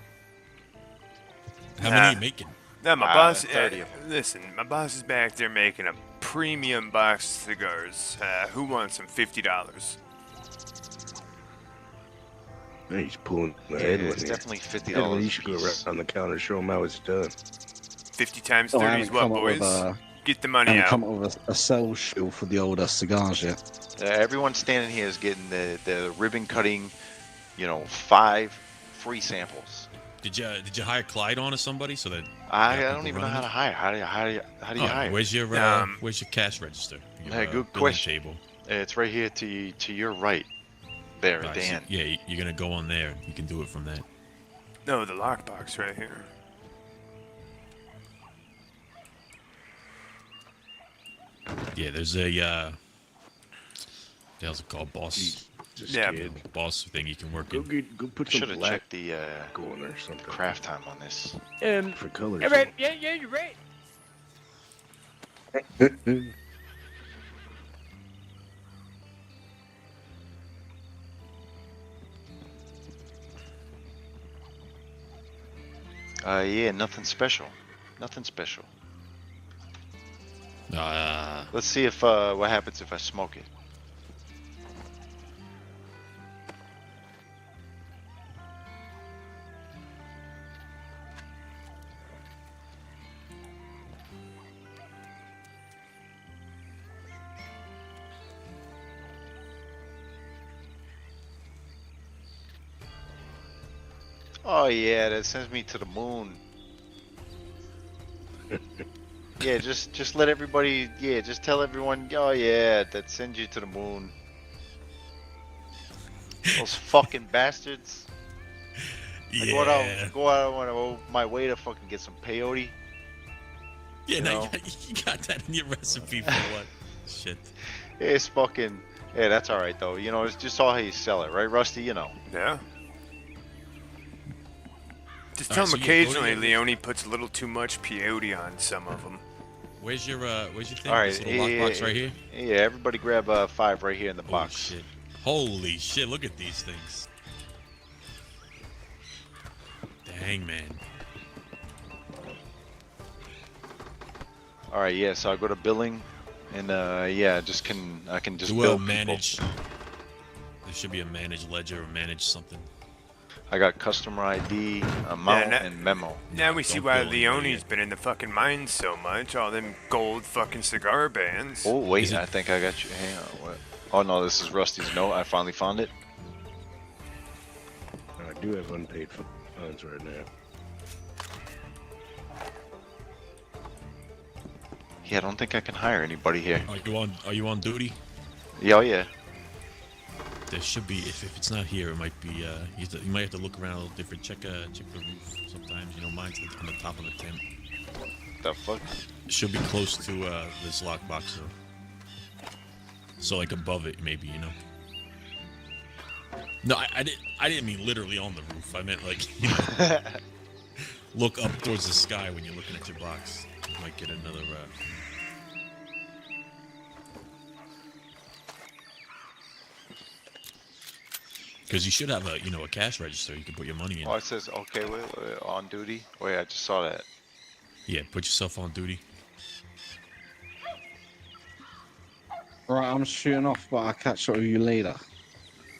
How many are you making? No, my boss. 30 of 'em. Listen, my boss is back there making a premium box of cigars. Who wants them? $50. Hey, he's pulling my Yeah, head it's with it. definitely $50 Everybody a should go piece. around the counter and show him how it's done. 50 times Oh, I 30 is haven't what, come up with boys? Get the I money haven't out. come up with a sales spiel for the older cigars yet. Everyone standing here is getting the ribbon cutting, 5 free samples. Did you hire Clyde on or somebody so that? I Yeah, don't people even know running how to it? hire. How do you Oh, hire? where's your cash register? Your, Hey, good billing question. Table. It's right here to your right, there, All right, so, Dan. yeah, you're gonna go on there. You can do it from that. No, the lockbox right here. Yeah, there's a how's it called, boss? Just Yeah. kid. Boss thing you can work Go in. put I some should have black checked the going or something. craft time on this. For colors. All right, yeah, you're right. Yeah, nothing special. Nothing special. Let's see if what happens if I smoke it. Oh yeah, that sends me to the moon. Yeah, just let everybody. Yeah, just tell everyone. Oh yeah, that sends you to the moon. Those fucking bastards. I Yeah. go out on my way to fucking get some peyote. Yeah, You now know? you got that in your recipe for what? Shit. It's fucking. Yeah, that's all right though. You know, it's just all how you sell it, right, Rusty? You know. Yeah. Just All tell right, him so yeah, go to occasionally your- Leone puts a little too much peyote on some of them. Where's your thing? All right, This little lockbox right here. Yeah, everybody grab 5 right here in the Oh box. shit. Holy shit! Look at these things. Dang man. All right, yeah. So I go to billing, and yeah, I can just Do bill a people. manage. There should be a manage ledger or manage something. I got customer ID, amount, that- and memo. Now we see don't why bill anybody Leone's yet. been in the fucking mines so much. All them gold fucking cigar bands. Oh wait, Is it- I think I got you. Hang on, what? Oh no, this is Rusty's note. I finally found it. I do have unpaid funds right now. Yeah, I don't think I can hire anybody here. Are you on duty? Yeah, oh, yeah. There should be. If it's not here, it might be. You might have to look around a little different. Check the roof. Sometimes mine's on the top of the tent. The fuck? It should be close to this lockbox though. So like above it, maybe No, I didn't mean literally on the roof. I meant like look up towards the sky when you're looking at your box. You might get another. Because you should have a a cash register you can put your money in. Oh, it says okay. Wait, on duty. Wait, I just saw that. Yeah, put yourself on duty. Right, I'm shooting off, but I'll catch up with you later.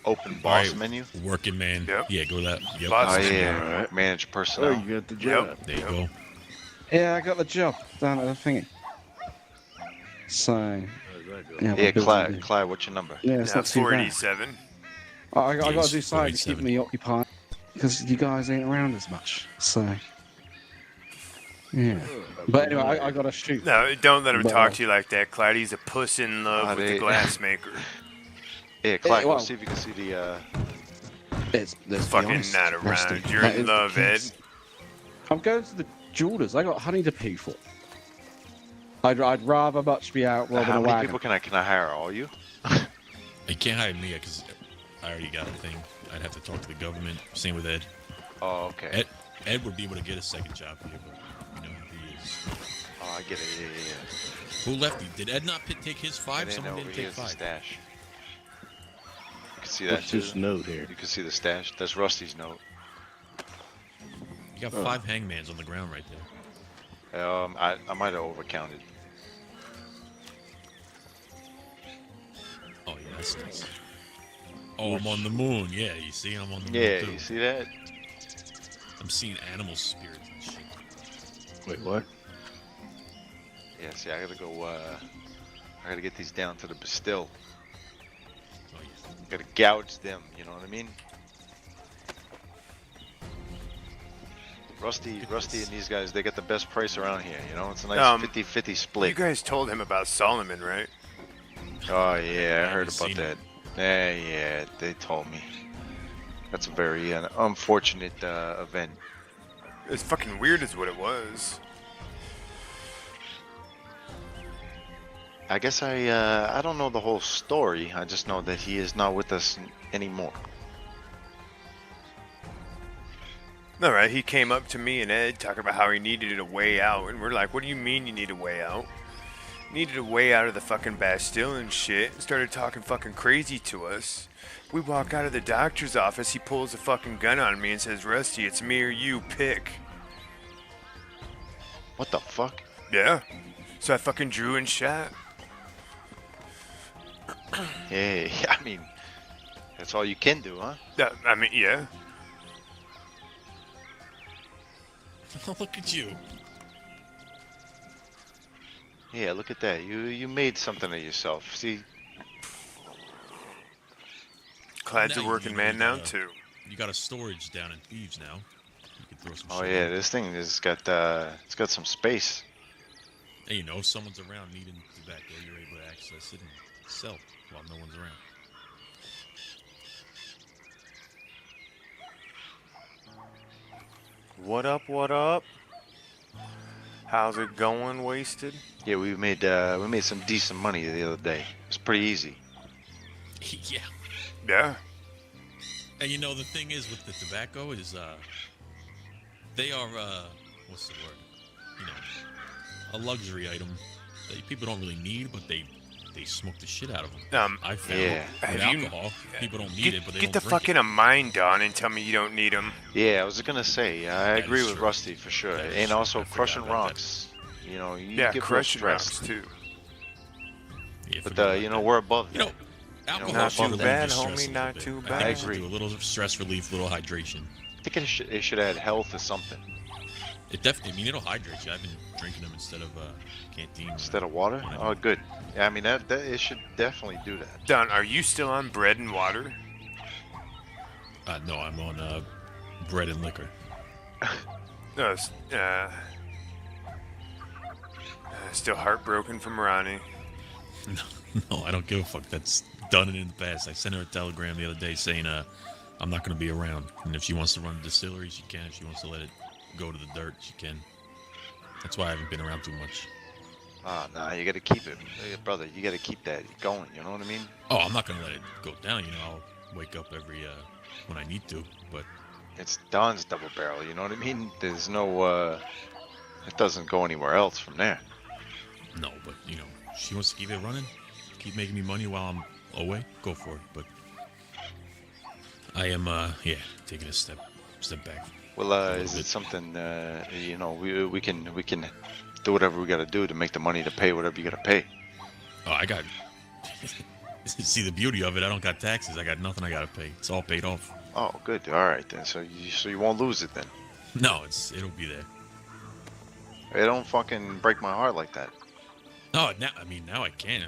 Open boss Alright, menu. Working man. Yep. Yeah, go to that. Yep. Boss Oh menu. yeah, Alright. manage Oh, personnel. you got the job. There you go. Yeah, I got the job down at the thingy. So, How's that go? yeah, Yeah, Clyde. Clyde, what's your number? Yeah, it's Now not too bad. 487. I got to Yes, do something to keep 487. me occupied because you guys ain't around as much. So, yeah. But anyway, I got to shoot. No, don't let him But, talk to you like that, Clyde. He's a puss in love with the they- glassmaker. Yeah, Clyde, well- go see if you can see the. Let's be Fucking honest, not Rusty, around. You're that in is the love, Ed. case. I'm going to the jewelers. I got honey to pay for. I'd rather much be out robbing How a many wagon. people can I hire? All you? You can't hire me because I already got a thing. I'd have to talk to the government. Same with Ed. Oh, okay. Ed would be able to get a second job here, but he is. Oh, I get it. Yeah. Who left? Did Ed not take his And five? then Someone over didn't here take is the five. stash. You can see that What's too. this note here? You can see the stash. That's Rusty's note. You got 5 hangmans on the ground right there. I might have overcounted. Oh yeah, that's nice. Oh, I'm on the moon. Yeah, you see, I'm on the moon Yeah, too. you see that? I'm seeing animal spirits and shit. Wait, what? Yeah, see, I gotta go, I gotta get these down to the Bastille. Oh yeah. Gotta gouge them, you know what I mean? Rusty and these guys, they get the best price around here, you know? It's a nice 50-50 You split. guys told him about Solomon, right? Oh, yeah, I heard haven't about seen that. Yeah, they told me. That's a very unfortunate event. It's fucking weird is what it was. I guess I don't know the whole story. I just know that he is not with us anymore. All right, he came up to me and Ed talking about how he needed a way out, and we're like, what do you mean you need a way out? Needed a way out of the fucking Bastille and shit, and started talking fucking crazy to us. We walk out of the doctor's office, he pulls a fucking gun on me and says, Rusty, it's me or you, pick. What the fuck? Yeah. So I fucking drew and shot. Yeah, I mean, that's all you can do, huh? I mean, yeah. Look at you. Yeah, look at that. You made something of yourself. See? Clad's Now a you working know man you now, got a- too. You got a storage down in Thieves now. You can throw some Oh shit yeah, in. this thing has got it's got some space. Hey, you know, if someone's around needing tobacco, you're able to access it and sell while no one's around. What up, what up? How's it going, Wasted? Yeah, we made some decent money the other day. It was pretty easy. Yeah. Yeah. And you know, the thing is with the tobacco is, they are, what's the word? You know, a luxury item that people don't really need, but they smoke the shit out of them. I found Yeah. with Have you- alcohol, people don't need it, but they Get don't the drink fucking mind on and tell me you don't need them. Yeah, I was gonna say I That agree is with true. Rusty for sure, That is and true. also I forgot crushing about that. rocks. You know, you Yeah, get real crushing stressed. rocks, too. Yeah, But forget about you know, that. we're above You that. know, alcohol Not should too relieve bad, your stress homie, a little not bit. too I bad. think it should agree. do a little stress relief, little hydration. I think it should add health or something It definitely, I mean, it'll hydrate you. I've been drinking them instead of canteen. instead of water. when I Oh, do- good. Yeah, I mean that it should definitely do that. Don, are you still on bread and water? No, I'm on bread and liquor. No, still heartbroken from Ronnie. No, I don't give a fuck. That's done it in the past. I sent her a telegram the other day saying I'm not going to be around. And if she wants to run the distillery, she can. If she wants to let it go to the dirt, she can. That's why I haven't been around too much. Nah, you gotta keep it, hey, brother. You gotta keep that going. You know what I mean? Oh, I'm not going to let it go down. You know, I'll wake up every when I need to. But It's Don's double barrel. You know what I mean? There's no it doesn't go anywhere else from there. no, but you know, she wants to keep it running, keep making me money while I'm away. Go for it. But I am, taking a step back. Well, little is bit. it something you know we can do whatever we gotta do to make the money to pay whatever you gotta pay? Oh, I got. See the beauty of it. I don't got taxes. I got nothing. I got to pay. It's all paid off. Oh, good. All right then. So you won't lose it then. No, it'll be there. It don't fucking break my heart like that. No, now I can.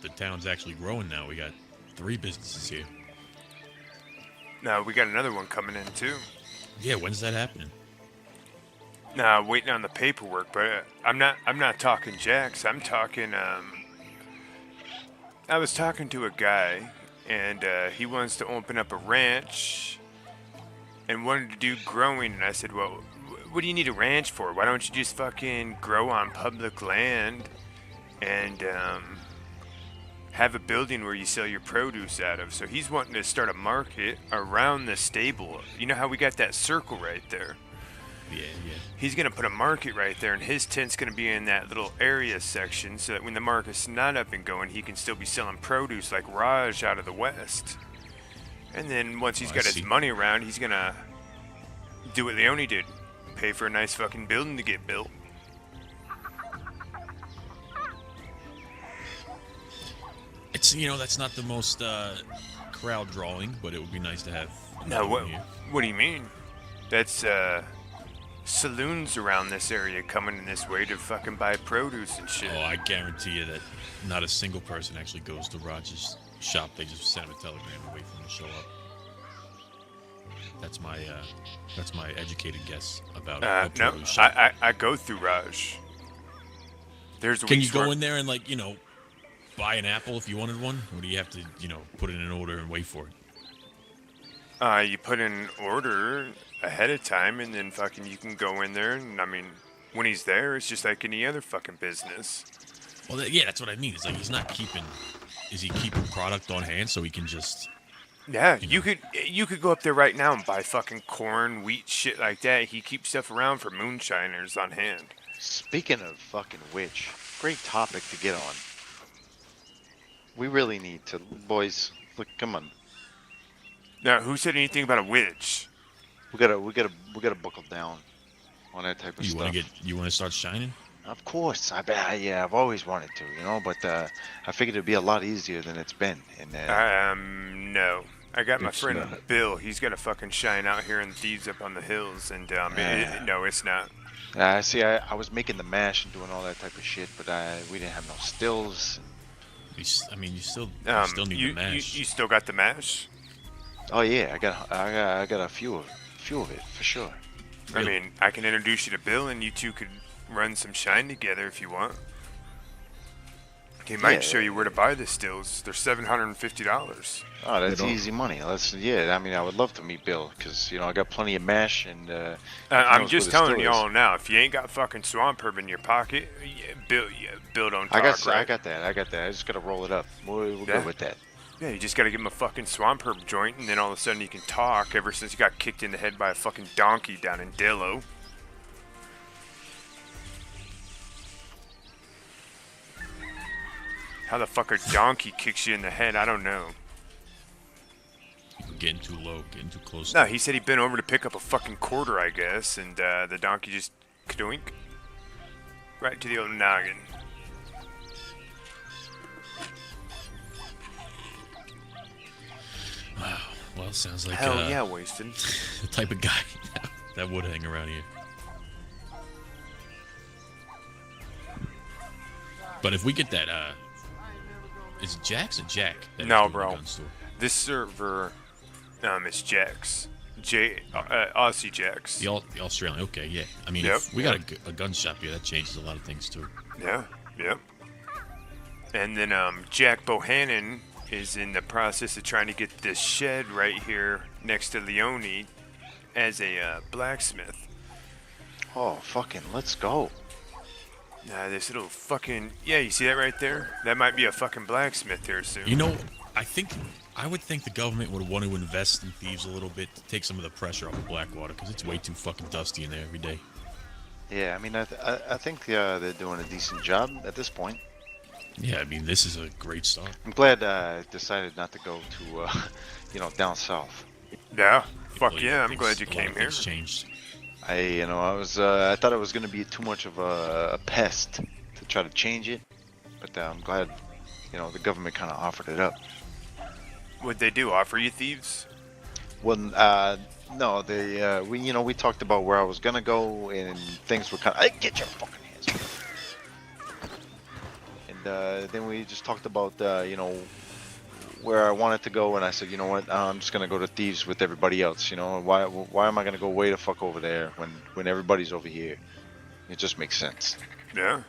The town's actually growing now. We got 3 businesses here. No, we got another one coming in, too. Yeah, when's that happening? Nah, waiting on the paperwork, but I'm not talking jacks. I'm talking, I was talking to a guy, and he wants to open up a ranch and wanted to do growing, and I said, well, what do you need a ranch for? Why don't you just fucking grow on public land and have a building where you sell your produce out of? So he's wanting to start a market around the stable. You know how we got that circle right there? Yeah. He's going to put a market right there, and his tent's going to be in that little area section so that when the market's not up and going, he can still be selling produce like Raj out of the west. And then once he's I got his see. money around, he's going to do what Leone did. Pay for a nice fucking building to get built. It's that's not the most crowd drawing, but it would be nice to have. Now, another one here. what do you mean? That's saloons around this area coming in this way to fucking buy produce and shit. Oh, I guarantee you that not a single person actually goes to Raj's shop. They just send him a telegram and wait for him to show up. That's my educated guess about a No, produce shop. I go through Raj. There's a Can you week's go work- in there and buy an apple if you wanted one, or do you have to put it in order and wait for it? You put in an order ahead of time, and then fucking you can go in there, and I mean, when he's there, it's just like any other fucking business. Well, yeah, that's what I mean. It's like he's not keeping. Is he keeping product on hand so he can just? Yeah, You you could go up there right now and buy fucking corn, wheat, shit like that. He keeps stuff around for moonshiners on hand. Speaking of fucking which, great topic to get on. We really need to, boys. Look, come on. Now, who said anything about a witch? We gotta buckle down. on that type of You stuff. want to start shining? Of course, yeah, I've always wanted to, you know, but I figured it'd be a lot easier than it's been. And no. I got my It's friend not. Bill. He's got a fucking shine out here in Thieves up on the hills, and no, it's not. see, I was making the mash and doing all that type of shit, but we didn't have no stills. You still need You the mash. you still got the mash? Oh yeah, I got a few of it for sure. I mean, I can introduce you to Bill, and you two could run some shine together if you want. He might show you where to buy the stills. They're $750. Oh, that's easy money. I mean, I would love to meet Bill because I got plenty of mash and. I'm just telling y'all now. If you ain't got fucking swamp herb in your pocket, Bill don't talk. I got that. I just gotta roll it up. We're good with that. Yeah, you just gotta give him a fucking swamp herb joint, and then all of a sudden you can talk. Ever since you got kicked in the head by a fucking donkey down in Dillo. How the fuck a donkey kicks you in the head? I don't know. Getting too low, getting too close. No, he said he'd been over to pick up a fucking quarter, I guess, and the donkey just kadoink right to the old noggin. Wow. Well, sounds like Hell yeah, wasted. the type of guy that would hang around here. But if we get that, is Jax or Jack? No, bro. This server, is Jax. Aussie Jax. The Australian. Okay, yeah. I mean, if we got a gun shop here, that changes a lot of things too. Yeah. And then Jack Bohannon is in the process of trying to get this shed right here next to Leone as a blacksmith. Oh, fucking let's go. This little fucking... Yeah, you see that right there? That might be a fucking blacksmith here soon. You know, I would think the government would want to invest in Thieves a little bit to take some of the pressure off of Blackwater, because it's way too fucking dusty in there every day. Yeah, I mean, I think they're doing a decent job at this point. Yeah, I mean, this is a great start. I'm glad I decided not to go to, down south. Yeah, fuck yeah, I'm glad you came here. Changed. I thought it was going to be too much of a pest to try to change it, but I'm glad, the government kind of offered it up. What'd they do? Offer you Thieves? Well, no, we talked about where I was gonna go, and things were kind of, get your fucking hands off. And then we just talked about, where I wanted to go, and I said, you know what, I'm just gonna go to Thieves with everybody else. Why am I gonna go way the fuck over there when everybody's over here? It just makes sense. Yeah.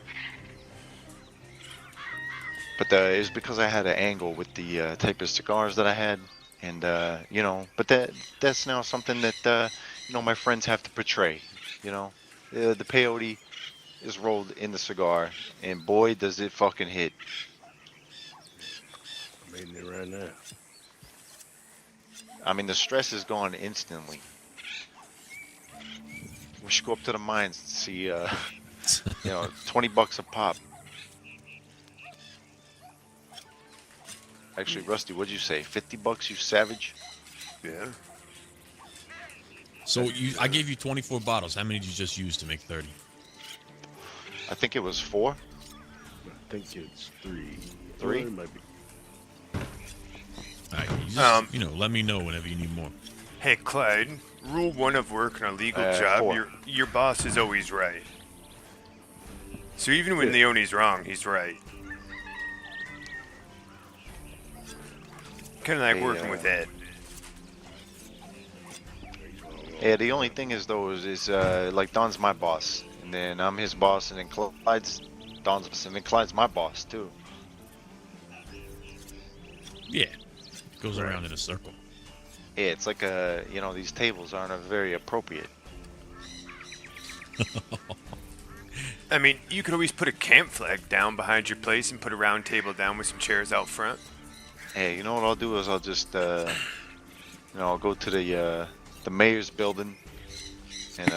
But it's because I had an angle with the type of cigars that I had, and but that's now something that my friends have to portray. The peyote is rolled in the cigar, and boy does it fucking hit. I'm eating it right now. I mean, the stress is gone instantly. We should go up to the mines and see, $20 a pop. Actually, Rusty, what'd you say? $50, you savage? Yeah. So I gave you 24 bottles. How many did you just use to make 30? I think it was 4. I think it's 3. 3? Or it might be. All right, you just, let me know whenever you need more. Hey, Clyde. Rule 1 of work on a legal job: 4. your boss is always right. So even when Leone's wrong, he's right. Kind of like working with Ed. Yeah, the only thing is though is like Don's my boss, and then I'm his boss, and then Clyde's Don's boss, and then Clyde's my boss too. Yeah, it goes around in a circle. Yeah, it's like these tables aren't very appropriate. I mean, you could always put a camp flag down behind your place and put a round table down with some chairs out front. Hey, you know what I'll do is I'll just I'll go to the mayor's building and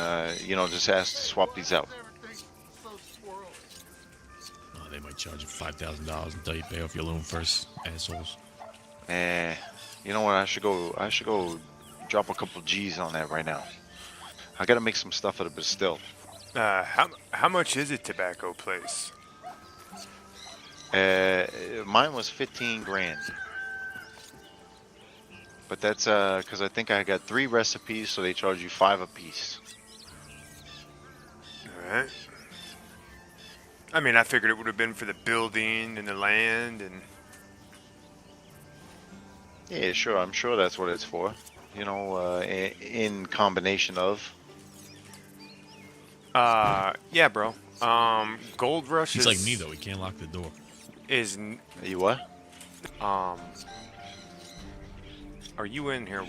just ask to swap these out. Oh, they might charge you $5,000 until you pay off your loan first, assholes. You know what? I should go drop a couple G's on that right now. I gotta make some stuff out of it still. How much is a tobacco place? Mine was 15 grand. But that's because I think I got 3 recipes, so they charge you 5 a piece. All right. I mean, I figured it would have been for the building and the land and. Yeah, sure. I'm sure that's what it's for. You know, in combination of. Yeah, bro. GoldRush He's is like me though. He can't lock the door. You what? Are you in here?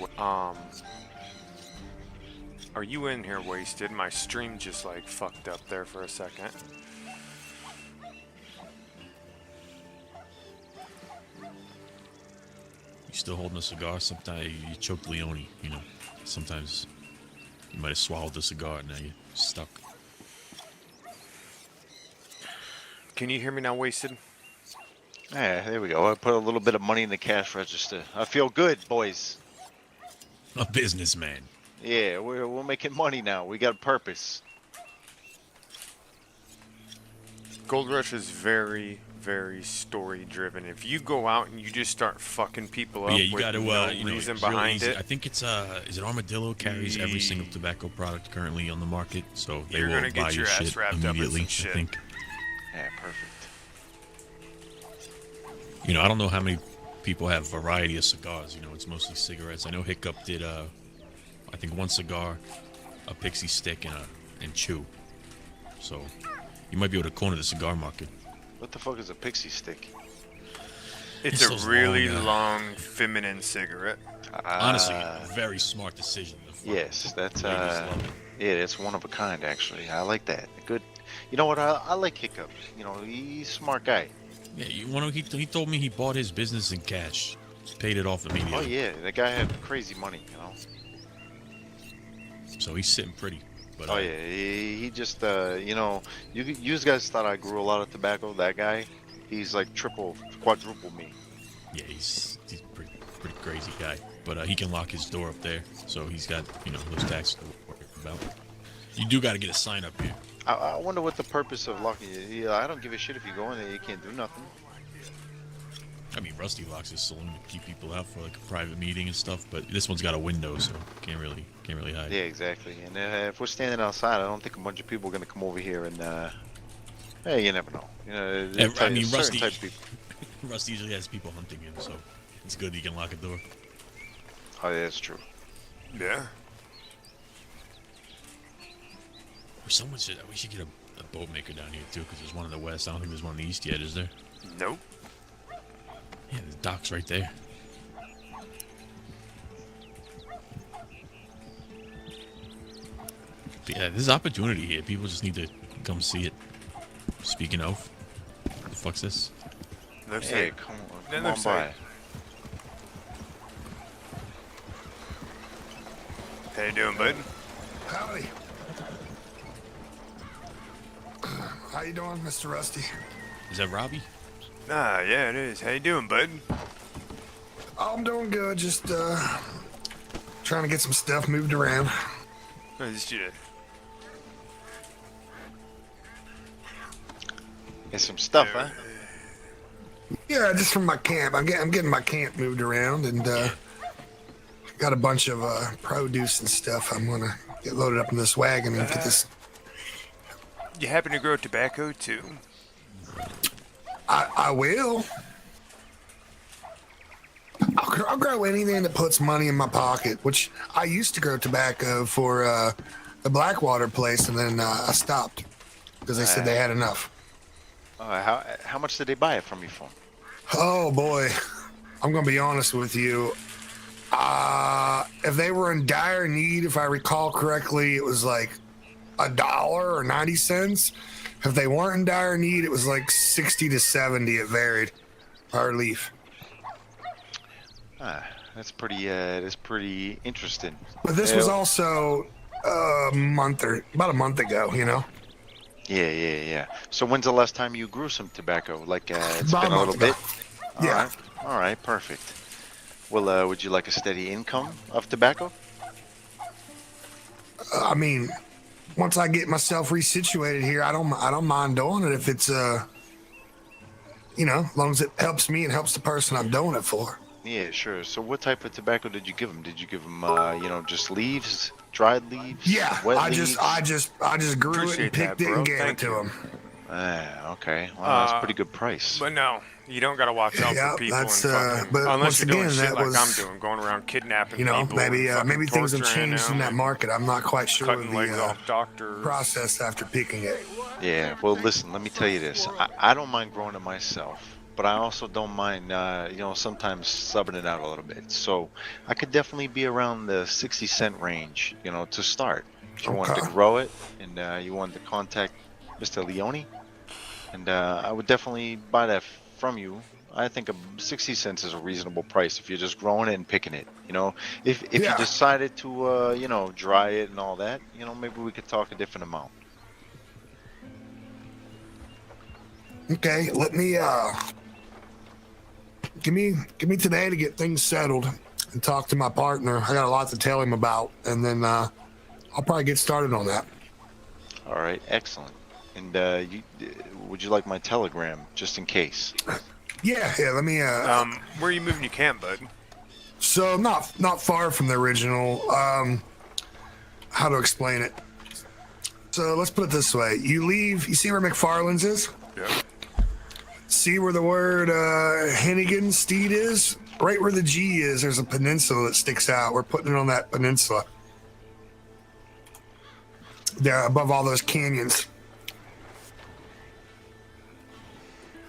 Are you in here, Wasted? My stream just like fucked up there for a second. You still holding a cigar? Sometimes you choked Leone. You know, sometimes you might have swallowed the cigar and now you're stuck. Can you hear me now, Wasted? Yeah, there we go. I put a little bit of money in the cash register. I feel good, boys. A businessman. Yeah, we're making money now. We got a purpose. GoldRush is very, very story driven. If you go out and you just start fucking people up Yeah, you with got to, no you know, reason it's real behind easy. it, I think it's is it Armadillo carries every single tobacco product currently on the market, so they You're will gonna buy get your your ass shit wrapped up in some immediately. shit. I think. Yeah, perfect. You know, I don't know how many people have variety of cigars. You know, it's mostly cigarettes. I know Hiccup did, I think 1 cigar, a pixie stick, and chew. So you might be able to corner the cigar market. What the fuck is a pixie stick? it's It's a those really long, long, feminine cigarette. Honestly, a very smart decision. The fucking Yes, that's ladies love it. yeah, it's one of a kind actually. I like that. Good. You know what? I like Hiccup. You know, he's a smart guy. Yeah, you want to? He told me he bought his business in cash, paid it off immediately. Oh yeah, that guy had crazy money. You know. So he's sitting pretty. But Oh yeah, he just you know, you guys thought I grew a lot of tobacco. That guy, he's like triple, quadruple me. Yeah, he's pretty crazy guy. But he can lock his door up there, so he's got, you know, those taxes to worry about. You do got to get a sign up here. I wonder what the purpose of locking you. Yeah, I don't give a shit if you go in there. You can't do nothing. I mean, Rusty locks his saloon to keep people out for like a private meeting and stuff, but this one's got a window, so can't really hide. Yeah, exactly. And if we're standing outside, I don't think a bunch of people are gonna come over here and. Hey, you never know. You know, I mean, certain Rusty. types of people. Rusty usually has people hunting him, so it's good he can lock a door. Oh, yeah, that's true. Yeah. Or we should get a boat maker down here too, because there's one in the west. I don't think there's one in the east yet, is there? Nope. Yeah, the dock's right there. But yeah, there's opportunity here. People just need to come see it. Speaking of, what the fuck's this? Looks Hey, like come That on looks by. like- How you doing, bud? Howdy. How you doing, Mr. Rusty? Is that Robbie? Ah, yeah, it is. How you doing, bud? I'm doing good. Just trying to get some stuff moved around. Oh, just you. Get some stuff, huh? Yeah, just from my camp. I'm getting my camp moved around, and got a bunch of produce and stuff. I'm gonna get loaded up in this wagon and get this. You happen to grow tobacco too? I will. I'll grow anything that puts money in my pocket. Which I used to grow tobacco for the Blackwater place, and then I stopped because they said they had enough. How much did they buy it from you for? Oh boy, I'm gonna be honest with you. If they were in dire need, if I recall correctly, it was like $1 or 90 cents. If they weren't in dire need, it was like 60 to 70. It varied per leaf. That's pretty interesting. But this was also about a month ago. You know, Yeah. So when's the last time you grew some tobacco? Like it's About been a a month little ago. bit. Yeah. All right. Perfect. Well, would you like a steady income of tobacco? I mean, once I get myself resituated here, I don't mind doing it if it's you know, as long as it helps me and helps the person I'm doing it for. Yeah, sure. So what type of tobacco did you give him? Did you give him, you know, just leaves, dried leaves, Yeah, wet I leaves? just grew it Appreciate and picked that, it and bro. gave Thank it to you. him. Ah, okay. Well, that's a pretty good price. But no, you don't gotta watch out Yeah, for people and that's, fucking, but unless once you're doing again, shit that like I'm was, doing, going around kidnapping you know, people, maybe and fucking maybe things have torturing changed in them that and market. I'm not quite sure of cutting legs the off doctors. process after picking it. Yeah, well, listen, let me tell you this. I don't mind growing it myself, but I also don't mind, you know, sometimes subbing it out a little bit. So I could definitely be around the 60-cent range, you know, to start. If you wanted to Okay. grow it and you wanted to contact Mr. Leone, and I would definitely buy that from you. I think 60 cents is a reasonable price if you're just growing it and picking it. You know, if you Yeah. decided to, you know, dry it and all that, you know, maybe we could talk a different amount. Okay, let me give me today to get things settled and talk to my partner. I got a lot to tell him about, and then I'll probably get started on that. All right, excellent. And would you like my telegram just in case? Yeah, let me Where are you moving your camp, bud? so not far from the original. How to explain it? So let's put it this way: you leave. You see where McFarland's is? Yeah. See where the word Hennigan Steed is? Right where the G is, there's a peninsula that sticks out. We're putting it on that peninsula. There, above all those canyons.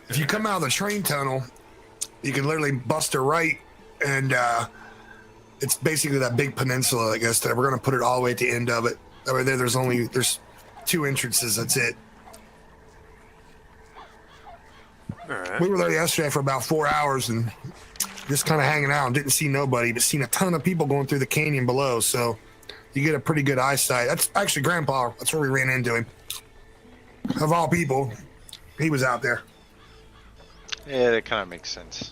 If you come out of the train tunnel, you can literally bust a right, and it's basically that big peninsula that goes there. We're going to put it all the way at the end of it. Over there, there's 2 entrances. That's it. All right. We were there yesterday for about 4 hours and just kind of hanging out and didn't see nobody, but seen a ton of people going through the canyon below. So you get a pretty good eyesight. That's actually Grandpa. That's where we ran into him. Of all people, he was out there. Yeah, that kind of makes sense.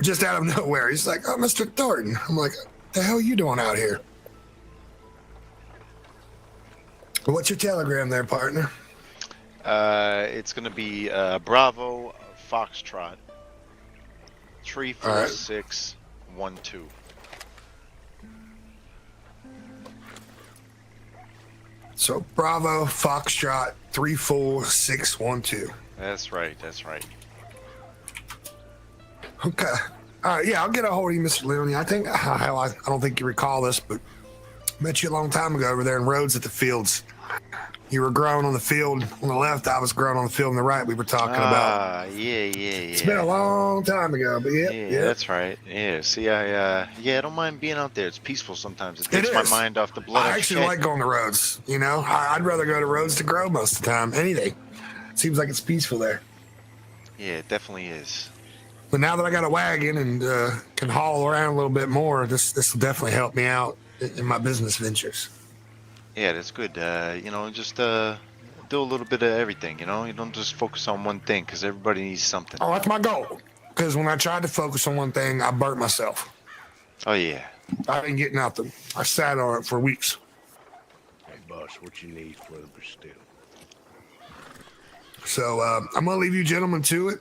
Just out of nowhere. He's like, "Oh, Mr. Thornton." I'm like, "The hell are you doing out here?" What's your telegram there, partner? It's gonna be Bravo Foxtrot 34612. So Bravo Foxtrot 34612. That's right. That's right. Okay. Yeah, I'll get a hold of you, Mr. Leone. I think, hell, I don't think you recall this, but met you a long time ago over there in Rhodes at the fields. You were growing on the field on the left. I was growing on the field on the right. We were talking about. Yeah. It's been a long time ago, but yeah. That's right. Yeah. See, I don't mind being out there. It's peaceful sometimes. It takes my is. mind off the blood. I actually like going to Rhodes. You know, I'd rather go to Rhodes to grow most of the time. Anything. Seems like it's peaceful there. Yeah, it definitely is. But now that I got a wagon and can haul around a little bit more, this will definitely help me out in my business ventures. Yeah, that's good. You know, just do a little bit of everything. You know, you don't just focus on one thing because everybody needs something. Oh, that's my goal. Because when I tried to focus on one thing, I burnt myself. Oh yeah. I didn't get nothing. I sat on it for weeks. Hey, boss, what you need further still? So I'm going to leave you gentlemen to it.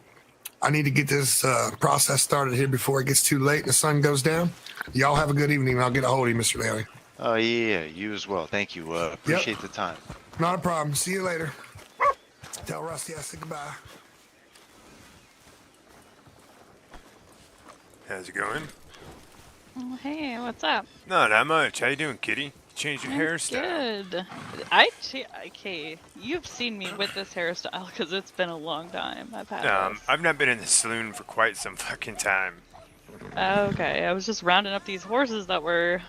I need to get this process started here before it gets too late and the sun goes down. Y'all have a good evening, and I'll get a hold of you, Mr. Leone. Oh yeah, you as well. Thank you. Appreciate the time. Not a problem. See you later. Tell Rusty I said goodbye. How's it going? Oh, hey, what's up? Not that much. How you doing, kitty? Change your hairstyle. Good. Okay, you've seen me with this hairstyle because it's been a long time. I've had this. I've not been in the saloon for quite some fucking time. Okay, I was just rounding up these horses that were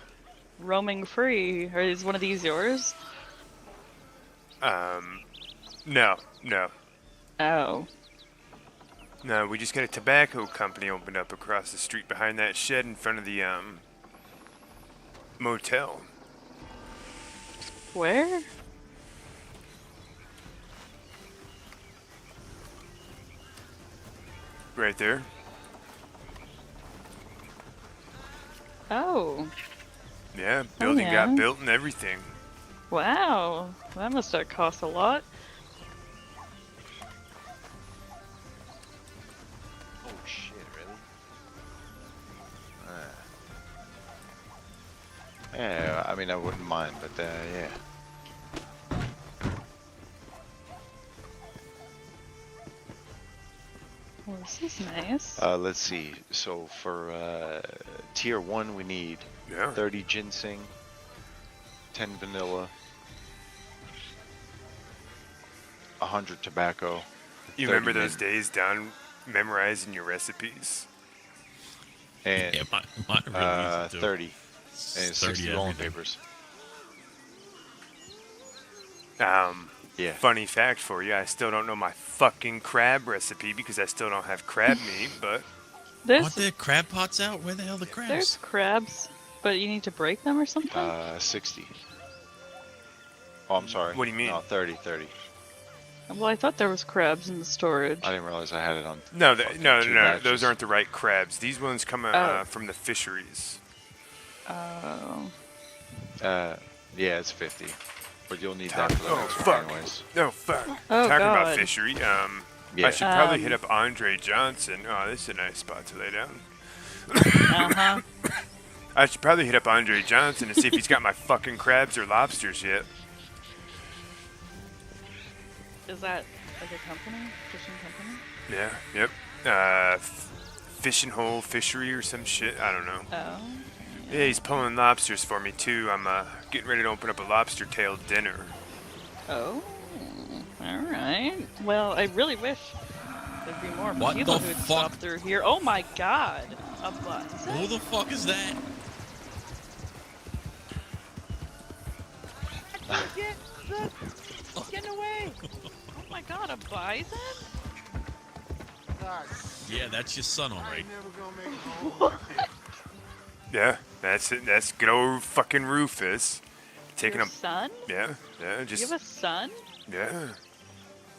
roaming free. Is one of these yours? No. Oh. No, we just got a tobacco company opened up across the street behind that shed in front of the, motel. Where? Right there. Oh. Yeah, building yeah. got built and everything. Wow, that must have cost a lot. Oh shit, really? Yeah, I mean, I wouldn't mind, but yeah. Well, this is nice. Let's see. So for tier 1, we need Yeah. 30 ginseng, 10 vanilla, 100 tobacco. You 30 remember those mint, days down memorizing your recipes? and Yeah, mine really easy too. 30, and 30 60 rolling everything. papers. Yeah. Funny fact for you, I still don't know my fucking crab recipe because I still don't have crab meat, but There's Aren't there crab pots out? Where the hell are the there's crabs? crabs, but you need to break them or something. 60. Oh, I'm sorry. What do you mean? No, 30. Well, I thought there was crabs in the storage. I didn't realize I had it on. no, fucking no, two no, batches. those aren't the right crabs. These ones come Oh. from the fisheries. Oh. Yeah, it's 50. But you'll need Talk- that for the oh, next fuck. one anyways. No, fuck. Oh, Talking about God. fishery, Yeah. I should probably hit Um, up Andre Johnson. Oh, this is a nice spot to lay down. Uh-huh. I should probably hit up Andre Johnson and see if he's got my fucking crabs or lobsters yet. Is that like a company? Fishing company? Yeah, yep. Fishing hole fishery or some shit. I don't know. Oh. Yeah, he's pulling lobsters for me too. I'm getting ready to open up a lobster tail dinner. Oh. Alright. Well, I really wish there'd be more What people the who'd fuck? stop through here. Oh my god. A bison? Who the fuck is that? Get away! Oh my god, a bison? Yeah, that's your son, alright. Yeah, that's it. That's good old fucking Rufus. Taking Your him. son? Yeah, You just have a son? yeah.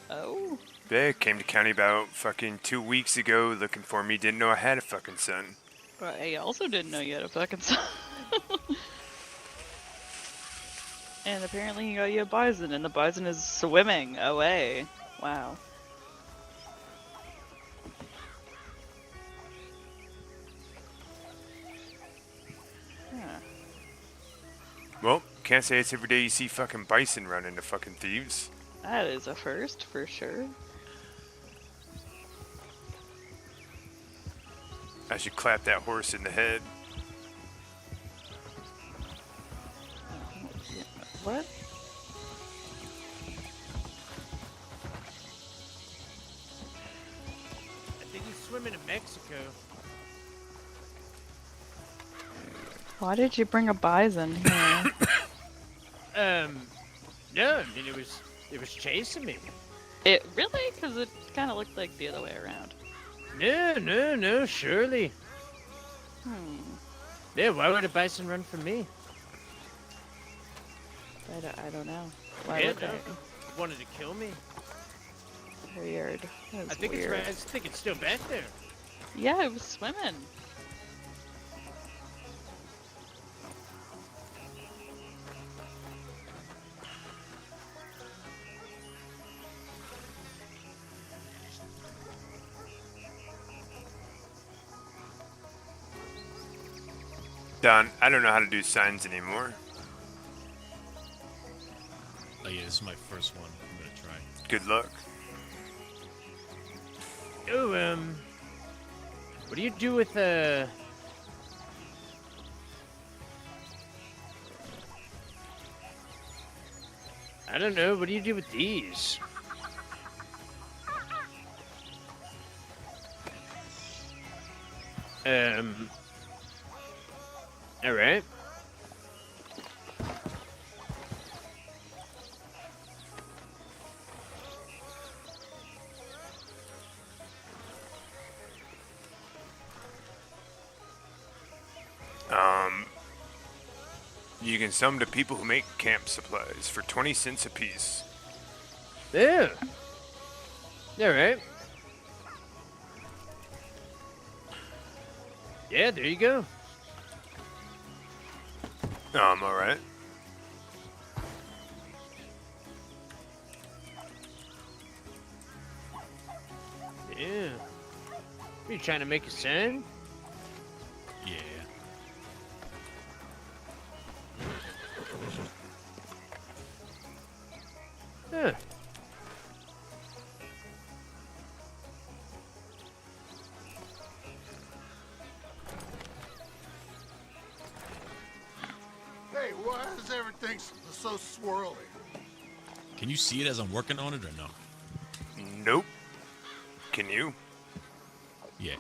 Oh. Yeah, came to county about fucking 2 weeks ago looking for me. Didn't know I had a fucking son. But I also didn't know you had a fucking son. And apparently he got you a bison, and the bison is swimming away. Wow. Huh. Well, can't say it's every day you see fucking bison run into fucking thieves. That is a first, for sure. I should clap that horse in the head. What? I think he's swimming in Mexico. Why did you bring a bison here? No, I mean it was chasing me. It really? Because it kind of looked like the other way around. No, surely. Hmm. Yeah, why would a bison run from me? I don't know. Why Yeah, would no. they? Wanted to kill me. Weird. That I is think weird. I think it's still back there. Yeah, it was swimming. Don, I don't know how to do signs anymore. Oh yeah, this is my first one. I'm gonna try. Good luck. Oh, what do you do with I don't know. What do you do with these? All right. You can sell them to people who make camp supplies for 20 cents a piece. Yeah. All right. Yeah, there you go. Alright. Yeah. You trying to make a sound? Yeah. Huh. Hey, why is everything so swirly? Can you see it as I'm working on it or no? Nope. Can you? Yeah.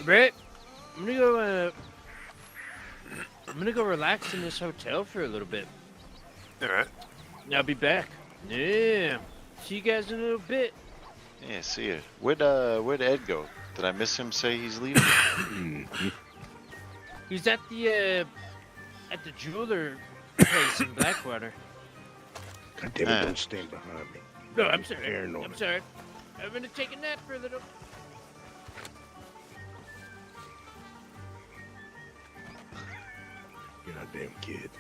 Brett, I'm gonna go. I'm gonna go relax in this hotel for a little bit. All right. I'll be back. Yeah. See you guys in a little bit. Yeah, see ya. Where'd Ed go? Did I miss him say he's leaving? He's at the jeweler place in Blackwater. God damn it, Ah. don't stand behind me. No, I'm sorry. Paranoid. I'm sorry. I'm gonna take a nap for a little. Goddamn kid.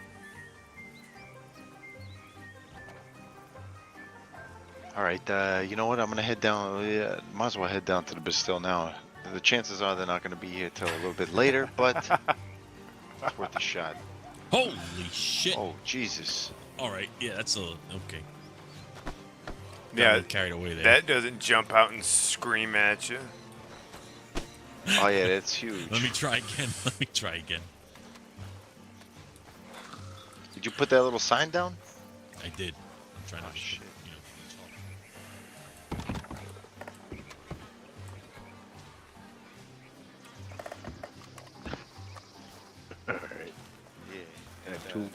All right, you know what? I'm gonna head down. Yeah, might as well head down to the Bastille now. The chances are they're not gonna be here till a little bit later, but it's worth a shot. Holy shit. Oh Jesus! All right. Yeah, that's a okay. Got a Yeah, little carried away there. that doesn't jump out and scream at you. Oh yeah, that's huge. Let me try again. Let me try again. Did you put that little sign down? I did. I'm trying to Oh, shit. you know, All right. Yeah. Have two.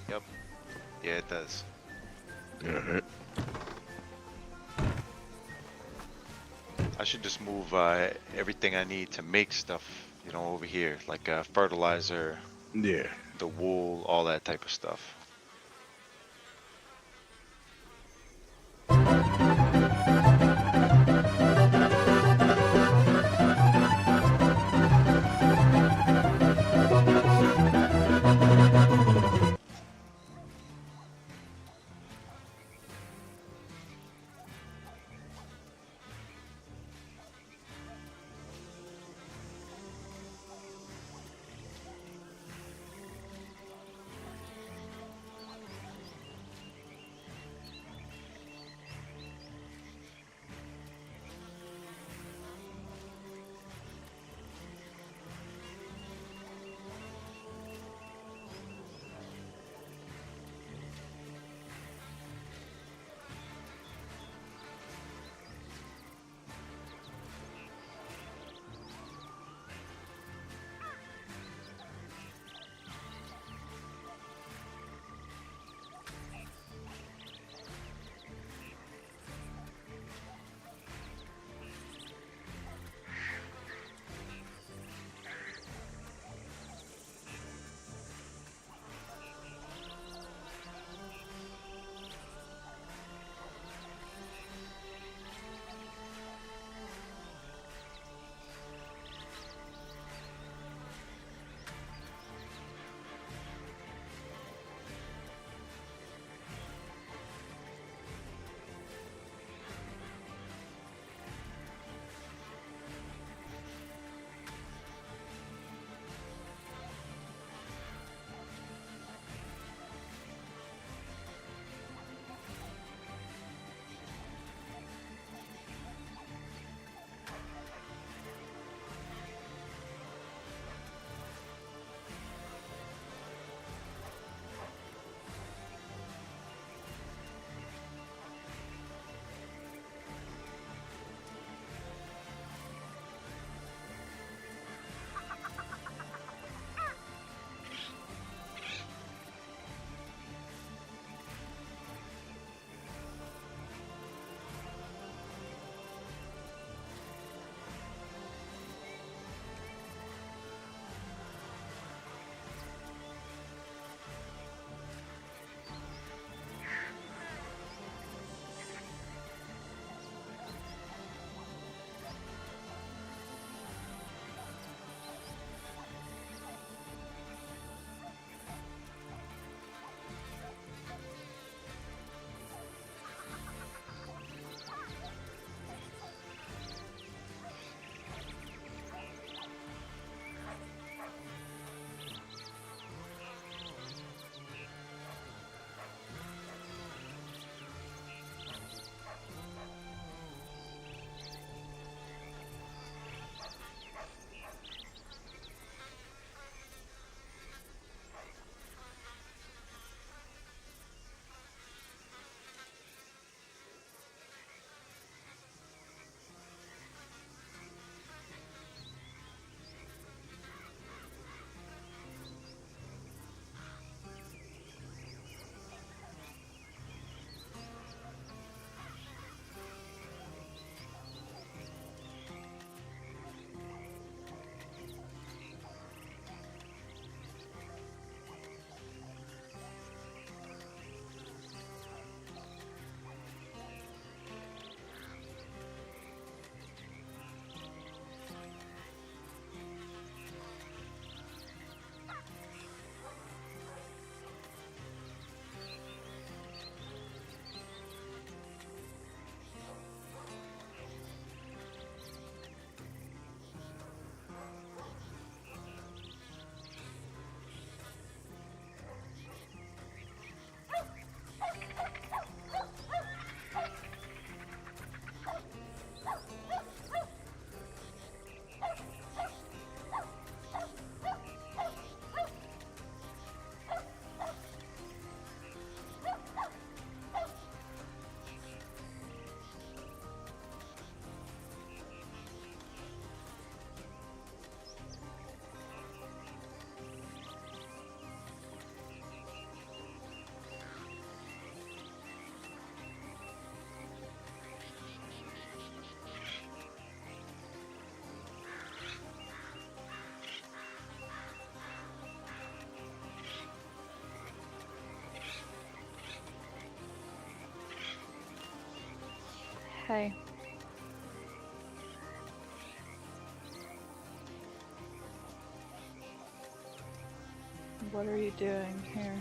Yep. Yeah, it does. All right. I should just move everything I need to make stuff, you know, over here, like fertilizer, Yeah. the wool, all that type of stuff. Okay. What are you doing here?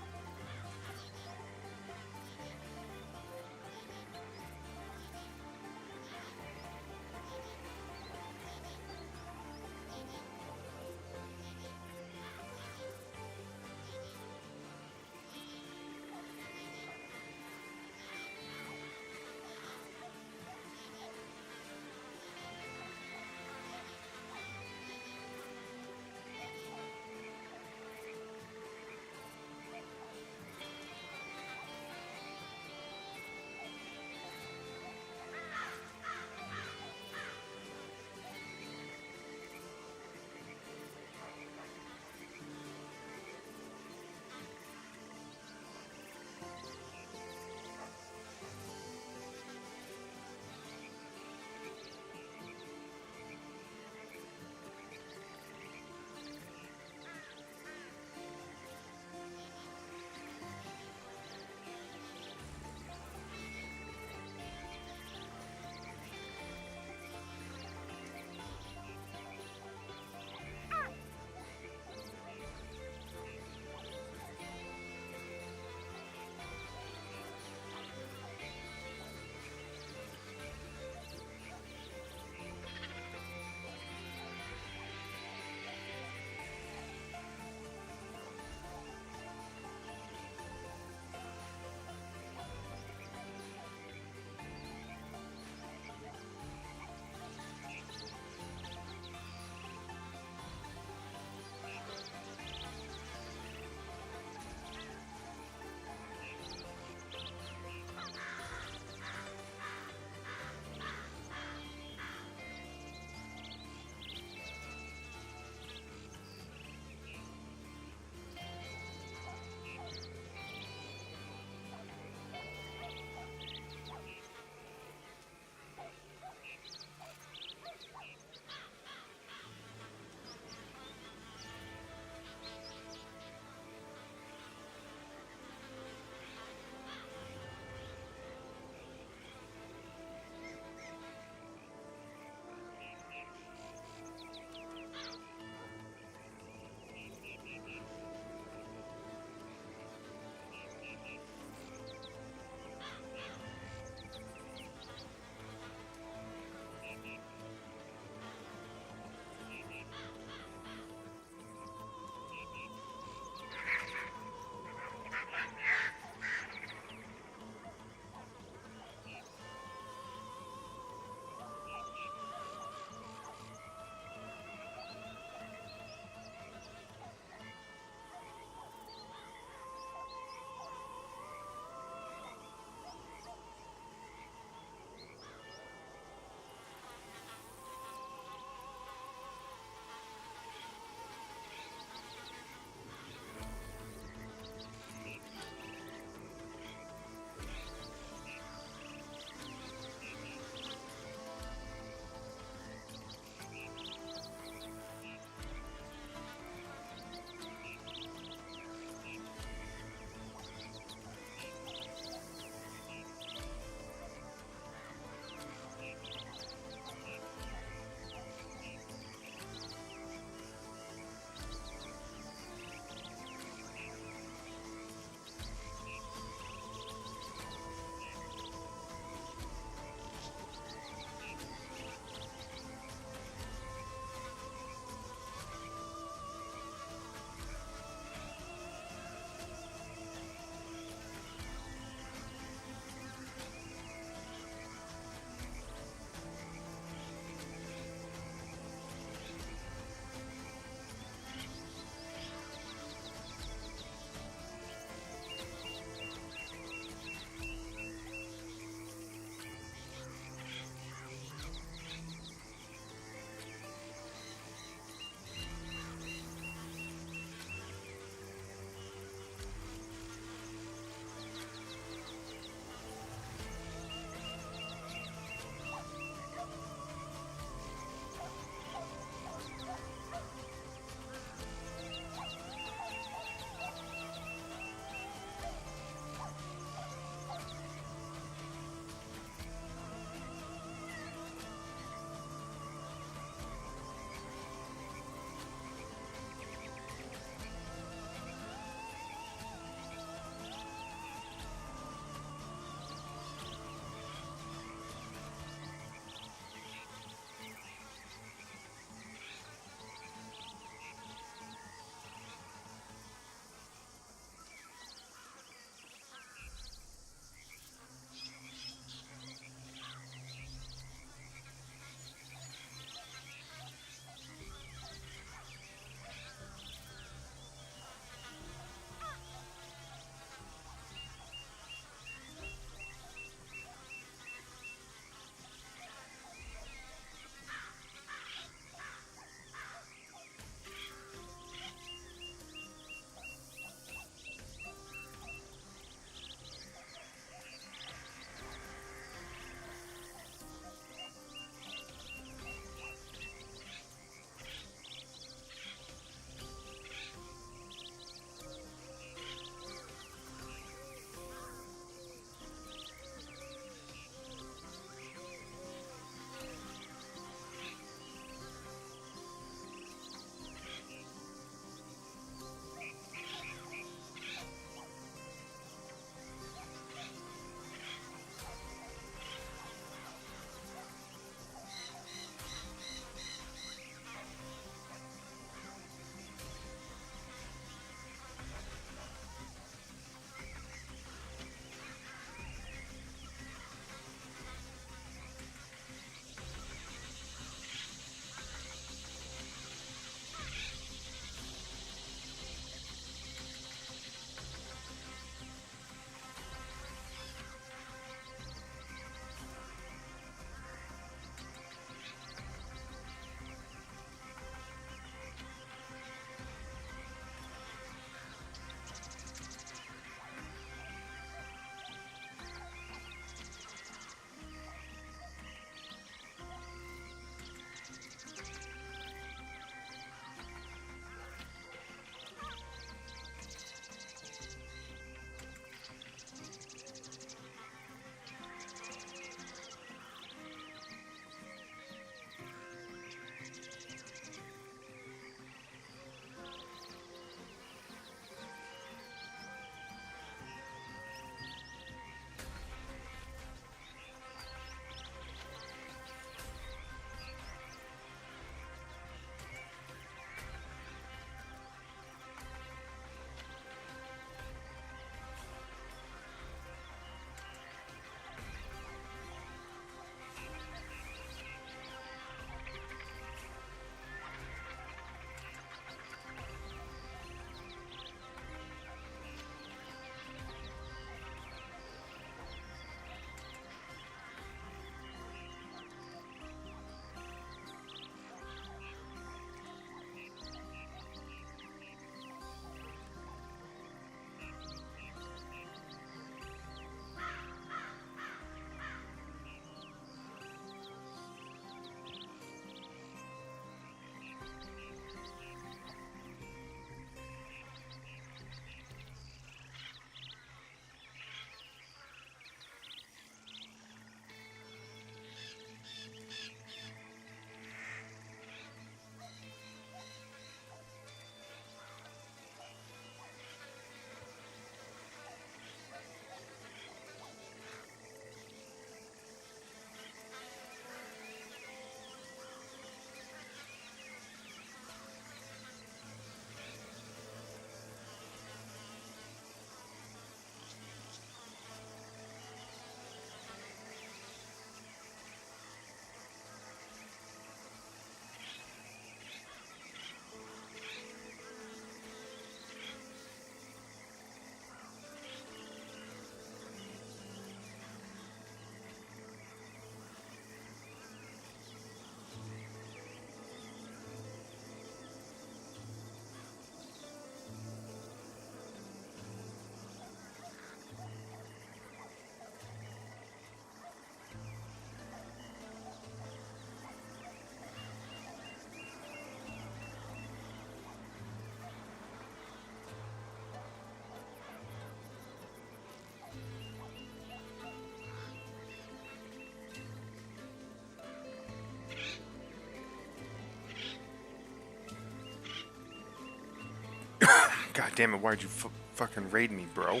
God damn it, why'd you fucking raid me, bro?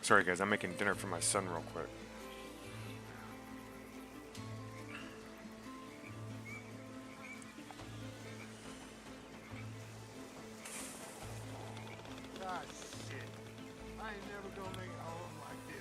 Sorry, guys, I'm making dinner for my son real quick. Ah, shit. I ain't never gonna make it home like this.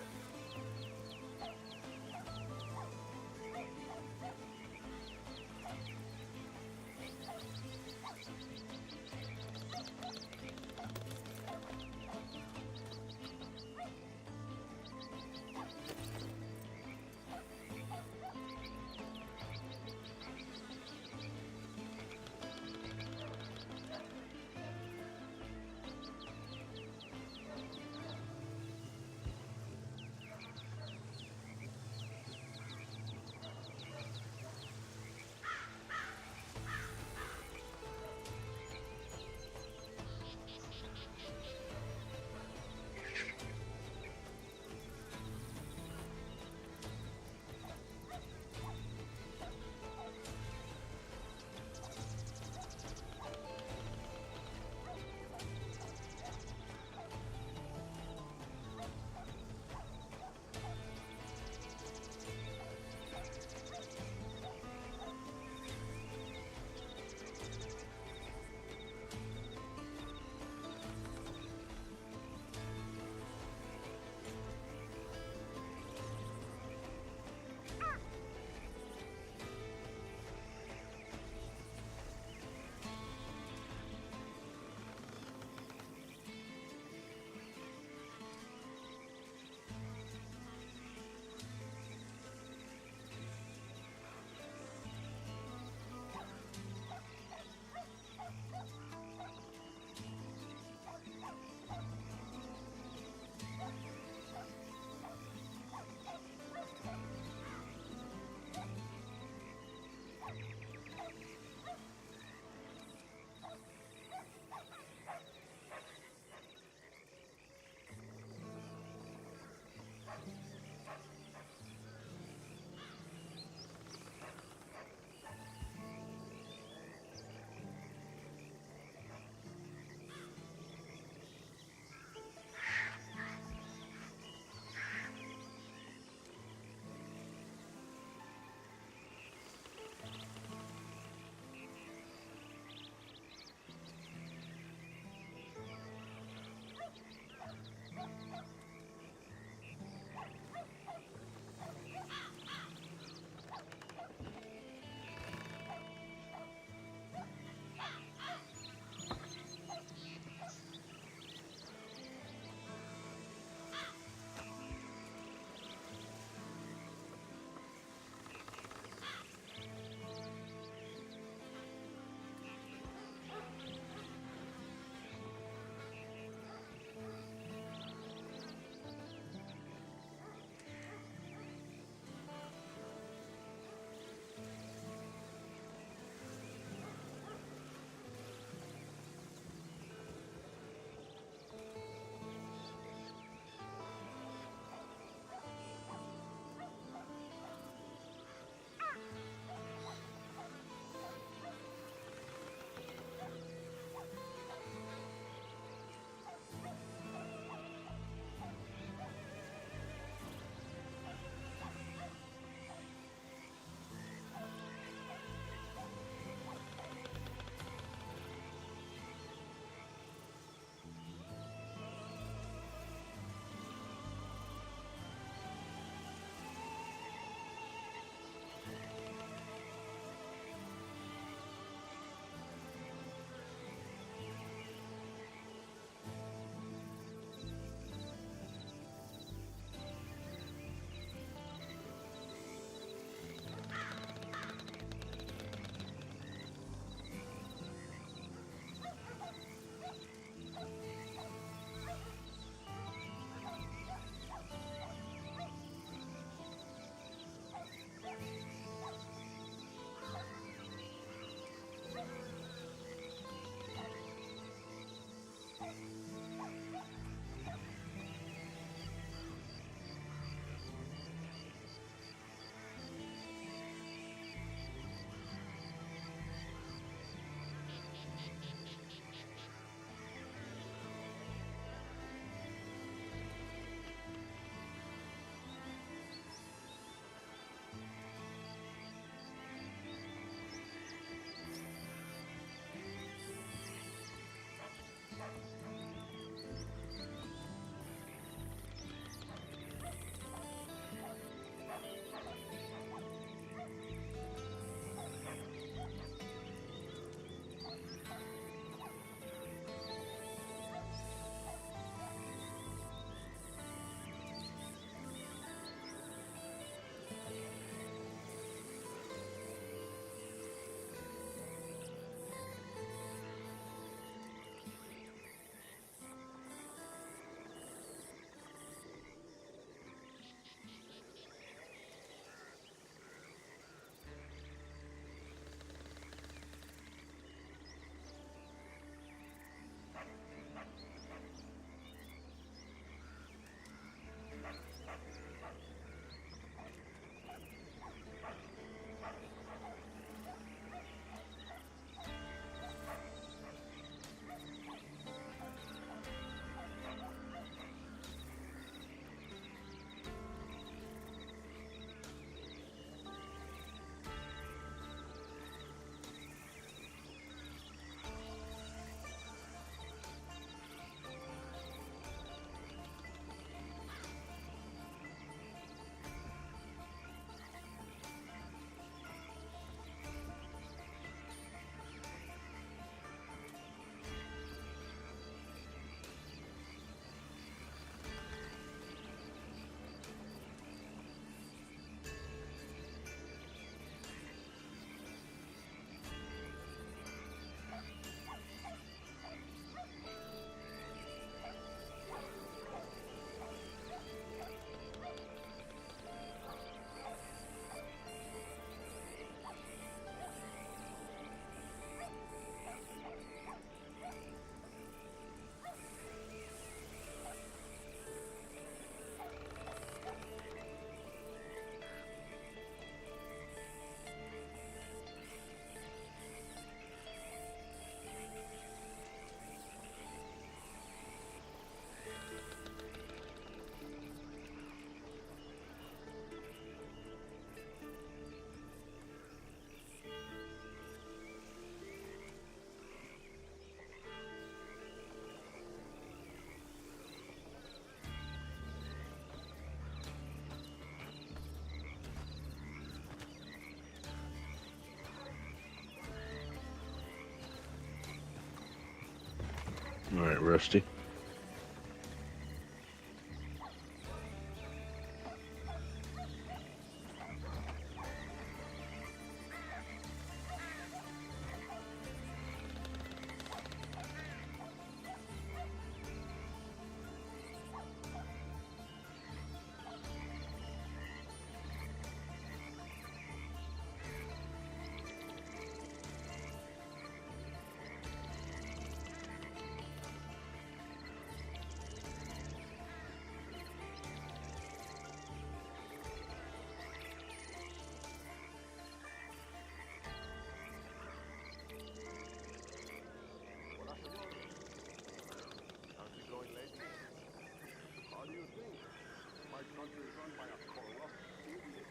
All right, Rusty. How's it going lately? How do you think? My country is run by a corrupt idiot.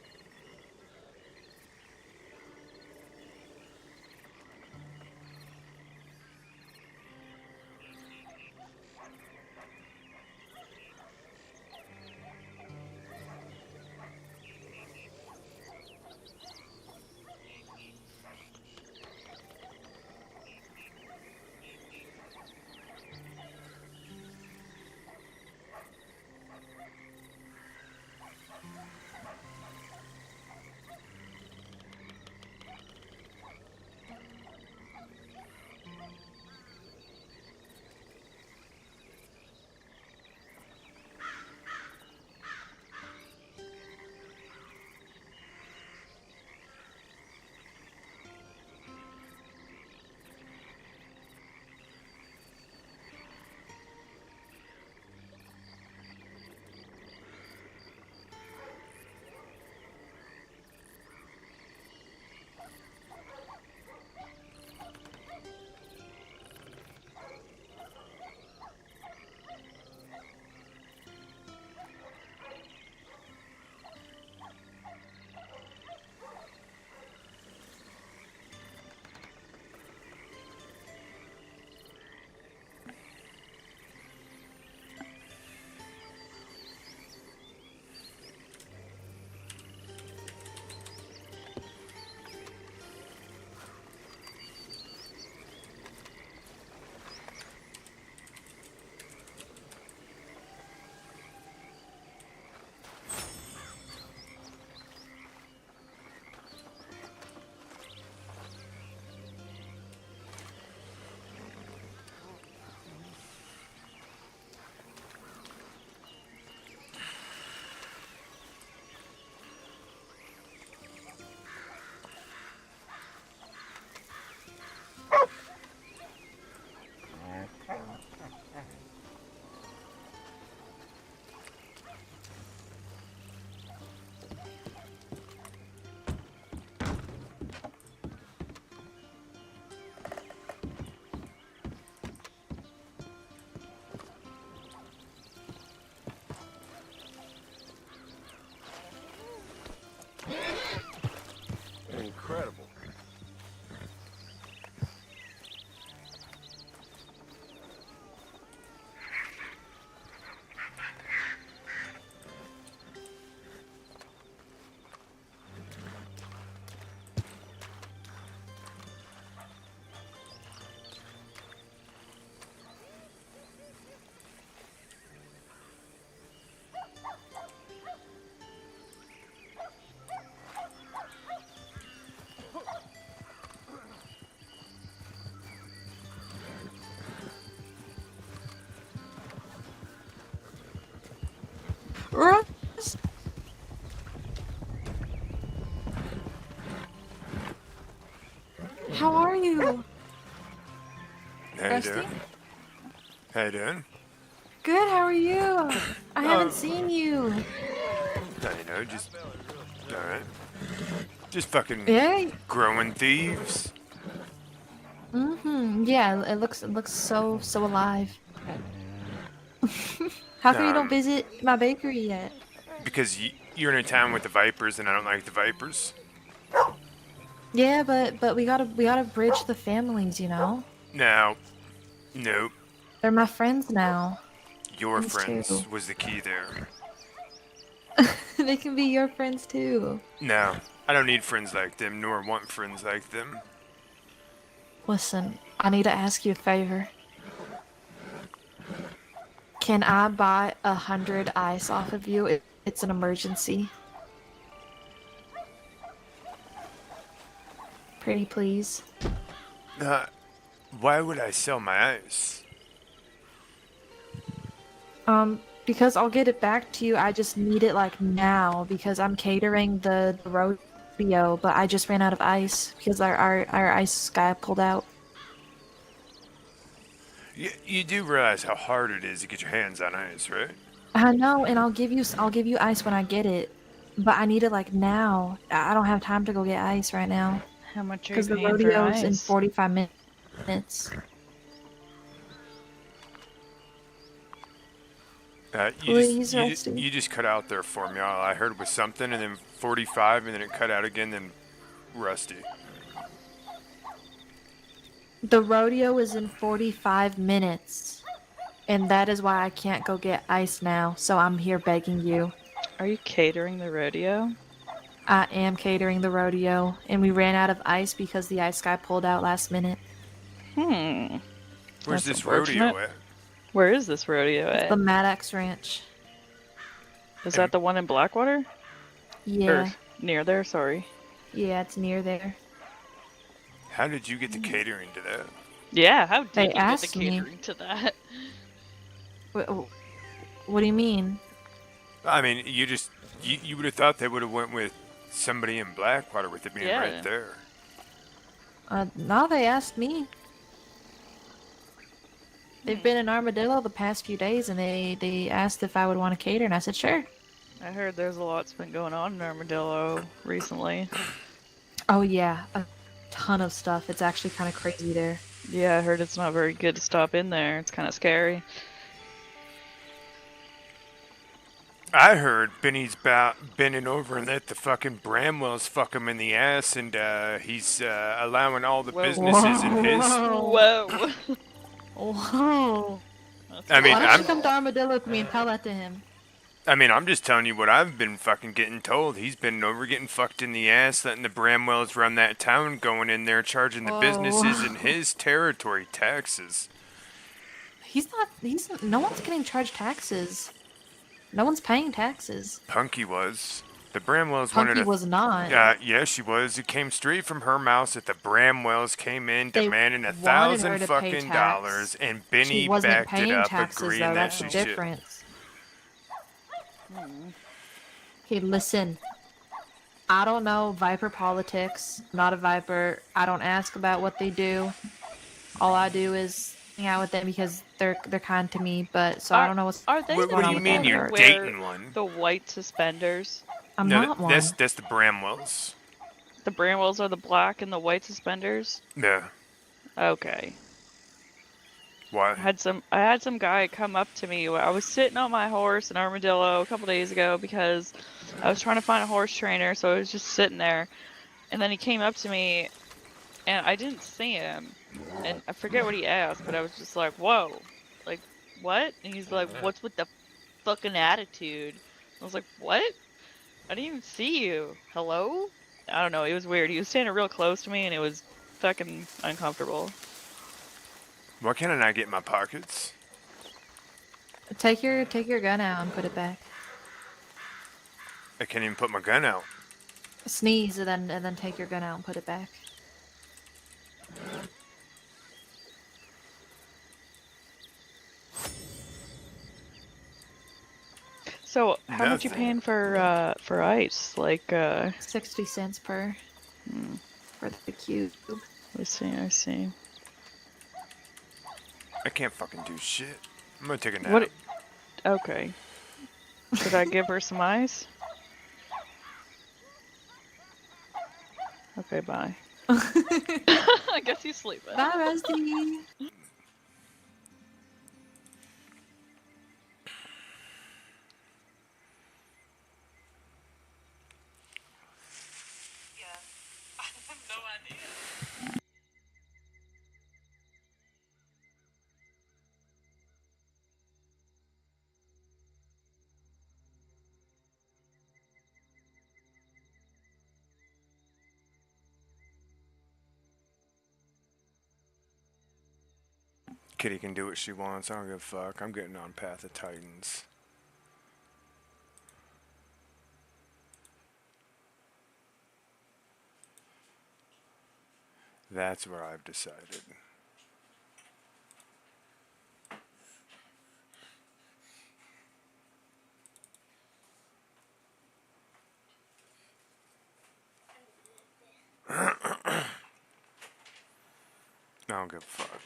Incredible. Russ, how are you? How you Rusty? doing? How you doing? Good, how are you? I haven't Oh. seen you. Just all right. Just fucking Yeah. growing thieves. Yeah, it looks so alive. How come you don't visit my bakery yet? Because you're in a town with the vipers, and I don't like the vipers. Yeah, but we gotta bridge the families, you know? No, nope. They're my friends now. Your These two. friends was the key there. They can be your friends too. No, I don't need friends like them, nor want friends like them. Listen, I need to ask you a favor. Can I buy 100 ice off of you? It's an emergency. Pretty please. Why would I sell my ice? Because I'll get it back to you. I just need it like now because I'm catering the rodeo, but I just ran out of ice because our ice guy pulled out. You do realize how hard it is to get your hands on ice, right? I know, and I'll give you ice when I get it, but I need it like now. I don't have time to go get ice right now How much are you because the paying for rodeo's in ice? 45 minutes. Please, Rusty. You just cut out there for me. All I heard was something, and then 45, and then it cut out again, then Rusty. The rodeo is in 45 minutes, and that is why I can't go get ice now. So I'm here begging you. Are you catering the rodeo? I am catering the rodeo, and we ran out of ice because the ice guy pulled out last minute. Where's That's this unfortunate. rodeo at? Where is this rodeo It's at? the Maddox Ranch. Is that the one in Blackwater? Yeah. Or near there, sorry. Yeah, it's near there. How did you get the catering to that? Yeah, how did They you get the asked me. catering to that? What do you mean? I mean, you would have thought they would have went with somebody in Blackwater with it being Yeah. right there. No, they asked me. They've been in Armadillo the past few days, and they asked if I would want to cater, and I said sure. I heard there's a lot's been going on in Armadillo recently. Oh yeah, a ton of stuff. It's actually kind of crazy there. Yeah, I heard it's not very good to stop in there. It's kind of scary. I heard Benny's bending over and let the fucking Bramwells fuck him in the ass, and he's allowing all the businesses in his. Whoa. Whoa. I mean, Why don't you come to Armadillo with me and tell that to him? I'm just telling you what I've been fucking getting told. He's been over getting fucked in the ass, letting the Bramwells run that town, going in there, charging the businesses in his territory taxes. No one's getting charged taxes. No one's paying taxes. Punky was. The Bramwells Punky wanted was not. Yeah, she was. It came straight from her mouth that the Bramwells came in They demanding wanted her $1,000 to pay fucking tax. dollars, and Benny She wasn't backed paying it up, taxes, agreeing though. that That's she the should. difference. Okay, listen. I don't know Viper politics. I'm not a Viper. I don't ask about what they do. All I do is hang out with them because they're kind to me. But so I don't know what's Are they What the do you people mean who you're wear dating one? the white suspenders? I'm No, not one. that's the Bramwells. The Bramwells are the black and the white suspenders? Yeah. Okay. Why? I had some guy come up to me. I was sitting on my horse in Armadillo a couple days ago because I was trying to find a horse trainer, so I was just sitting there. And then he came up to me, and I didn't see him. And I forget what he asked, but I was just like, whoa. Like, what? And he's like, what's with the fucking attitude? I was like, what? I didn't even see you. Hello? I don't know. It was weird. He was standing real close to me, and it was fucking uncomfortable. Why can't I not get in my pockets? Take your gun out and put it back. I can't even put my gun out. Sneeze and then take your gun out and put it back. So, how much you paying for ice? Like, 60 cents per for the cube. I see. I can't fucking do shit. I'm gonna take a nap. What? Okay. Should I give her some ice? Okay, bye. I guess he's sleeping. Bye, Rusty. Kitty can do what she wants. I don't give a fuck. I'm getting on Path of Titans. That's where I've decided. I don't give a fuck.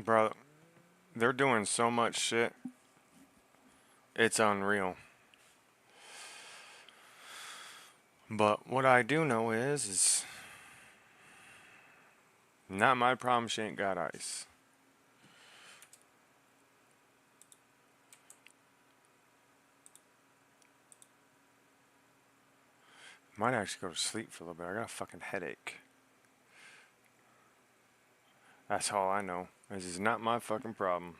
Bro, they're doing so much shit. It's unreal. But what I do know is not my problem she ain't got ice. Might actually go to sleep for a little bit. I got a fucking headache. That's all I know. This is not my fucking problem.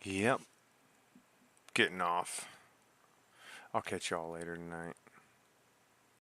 Yep. Getting off. I'll catch y'all later tonight.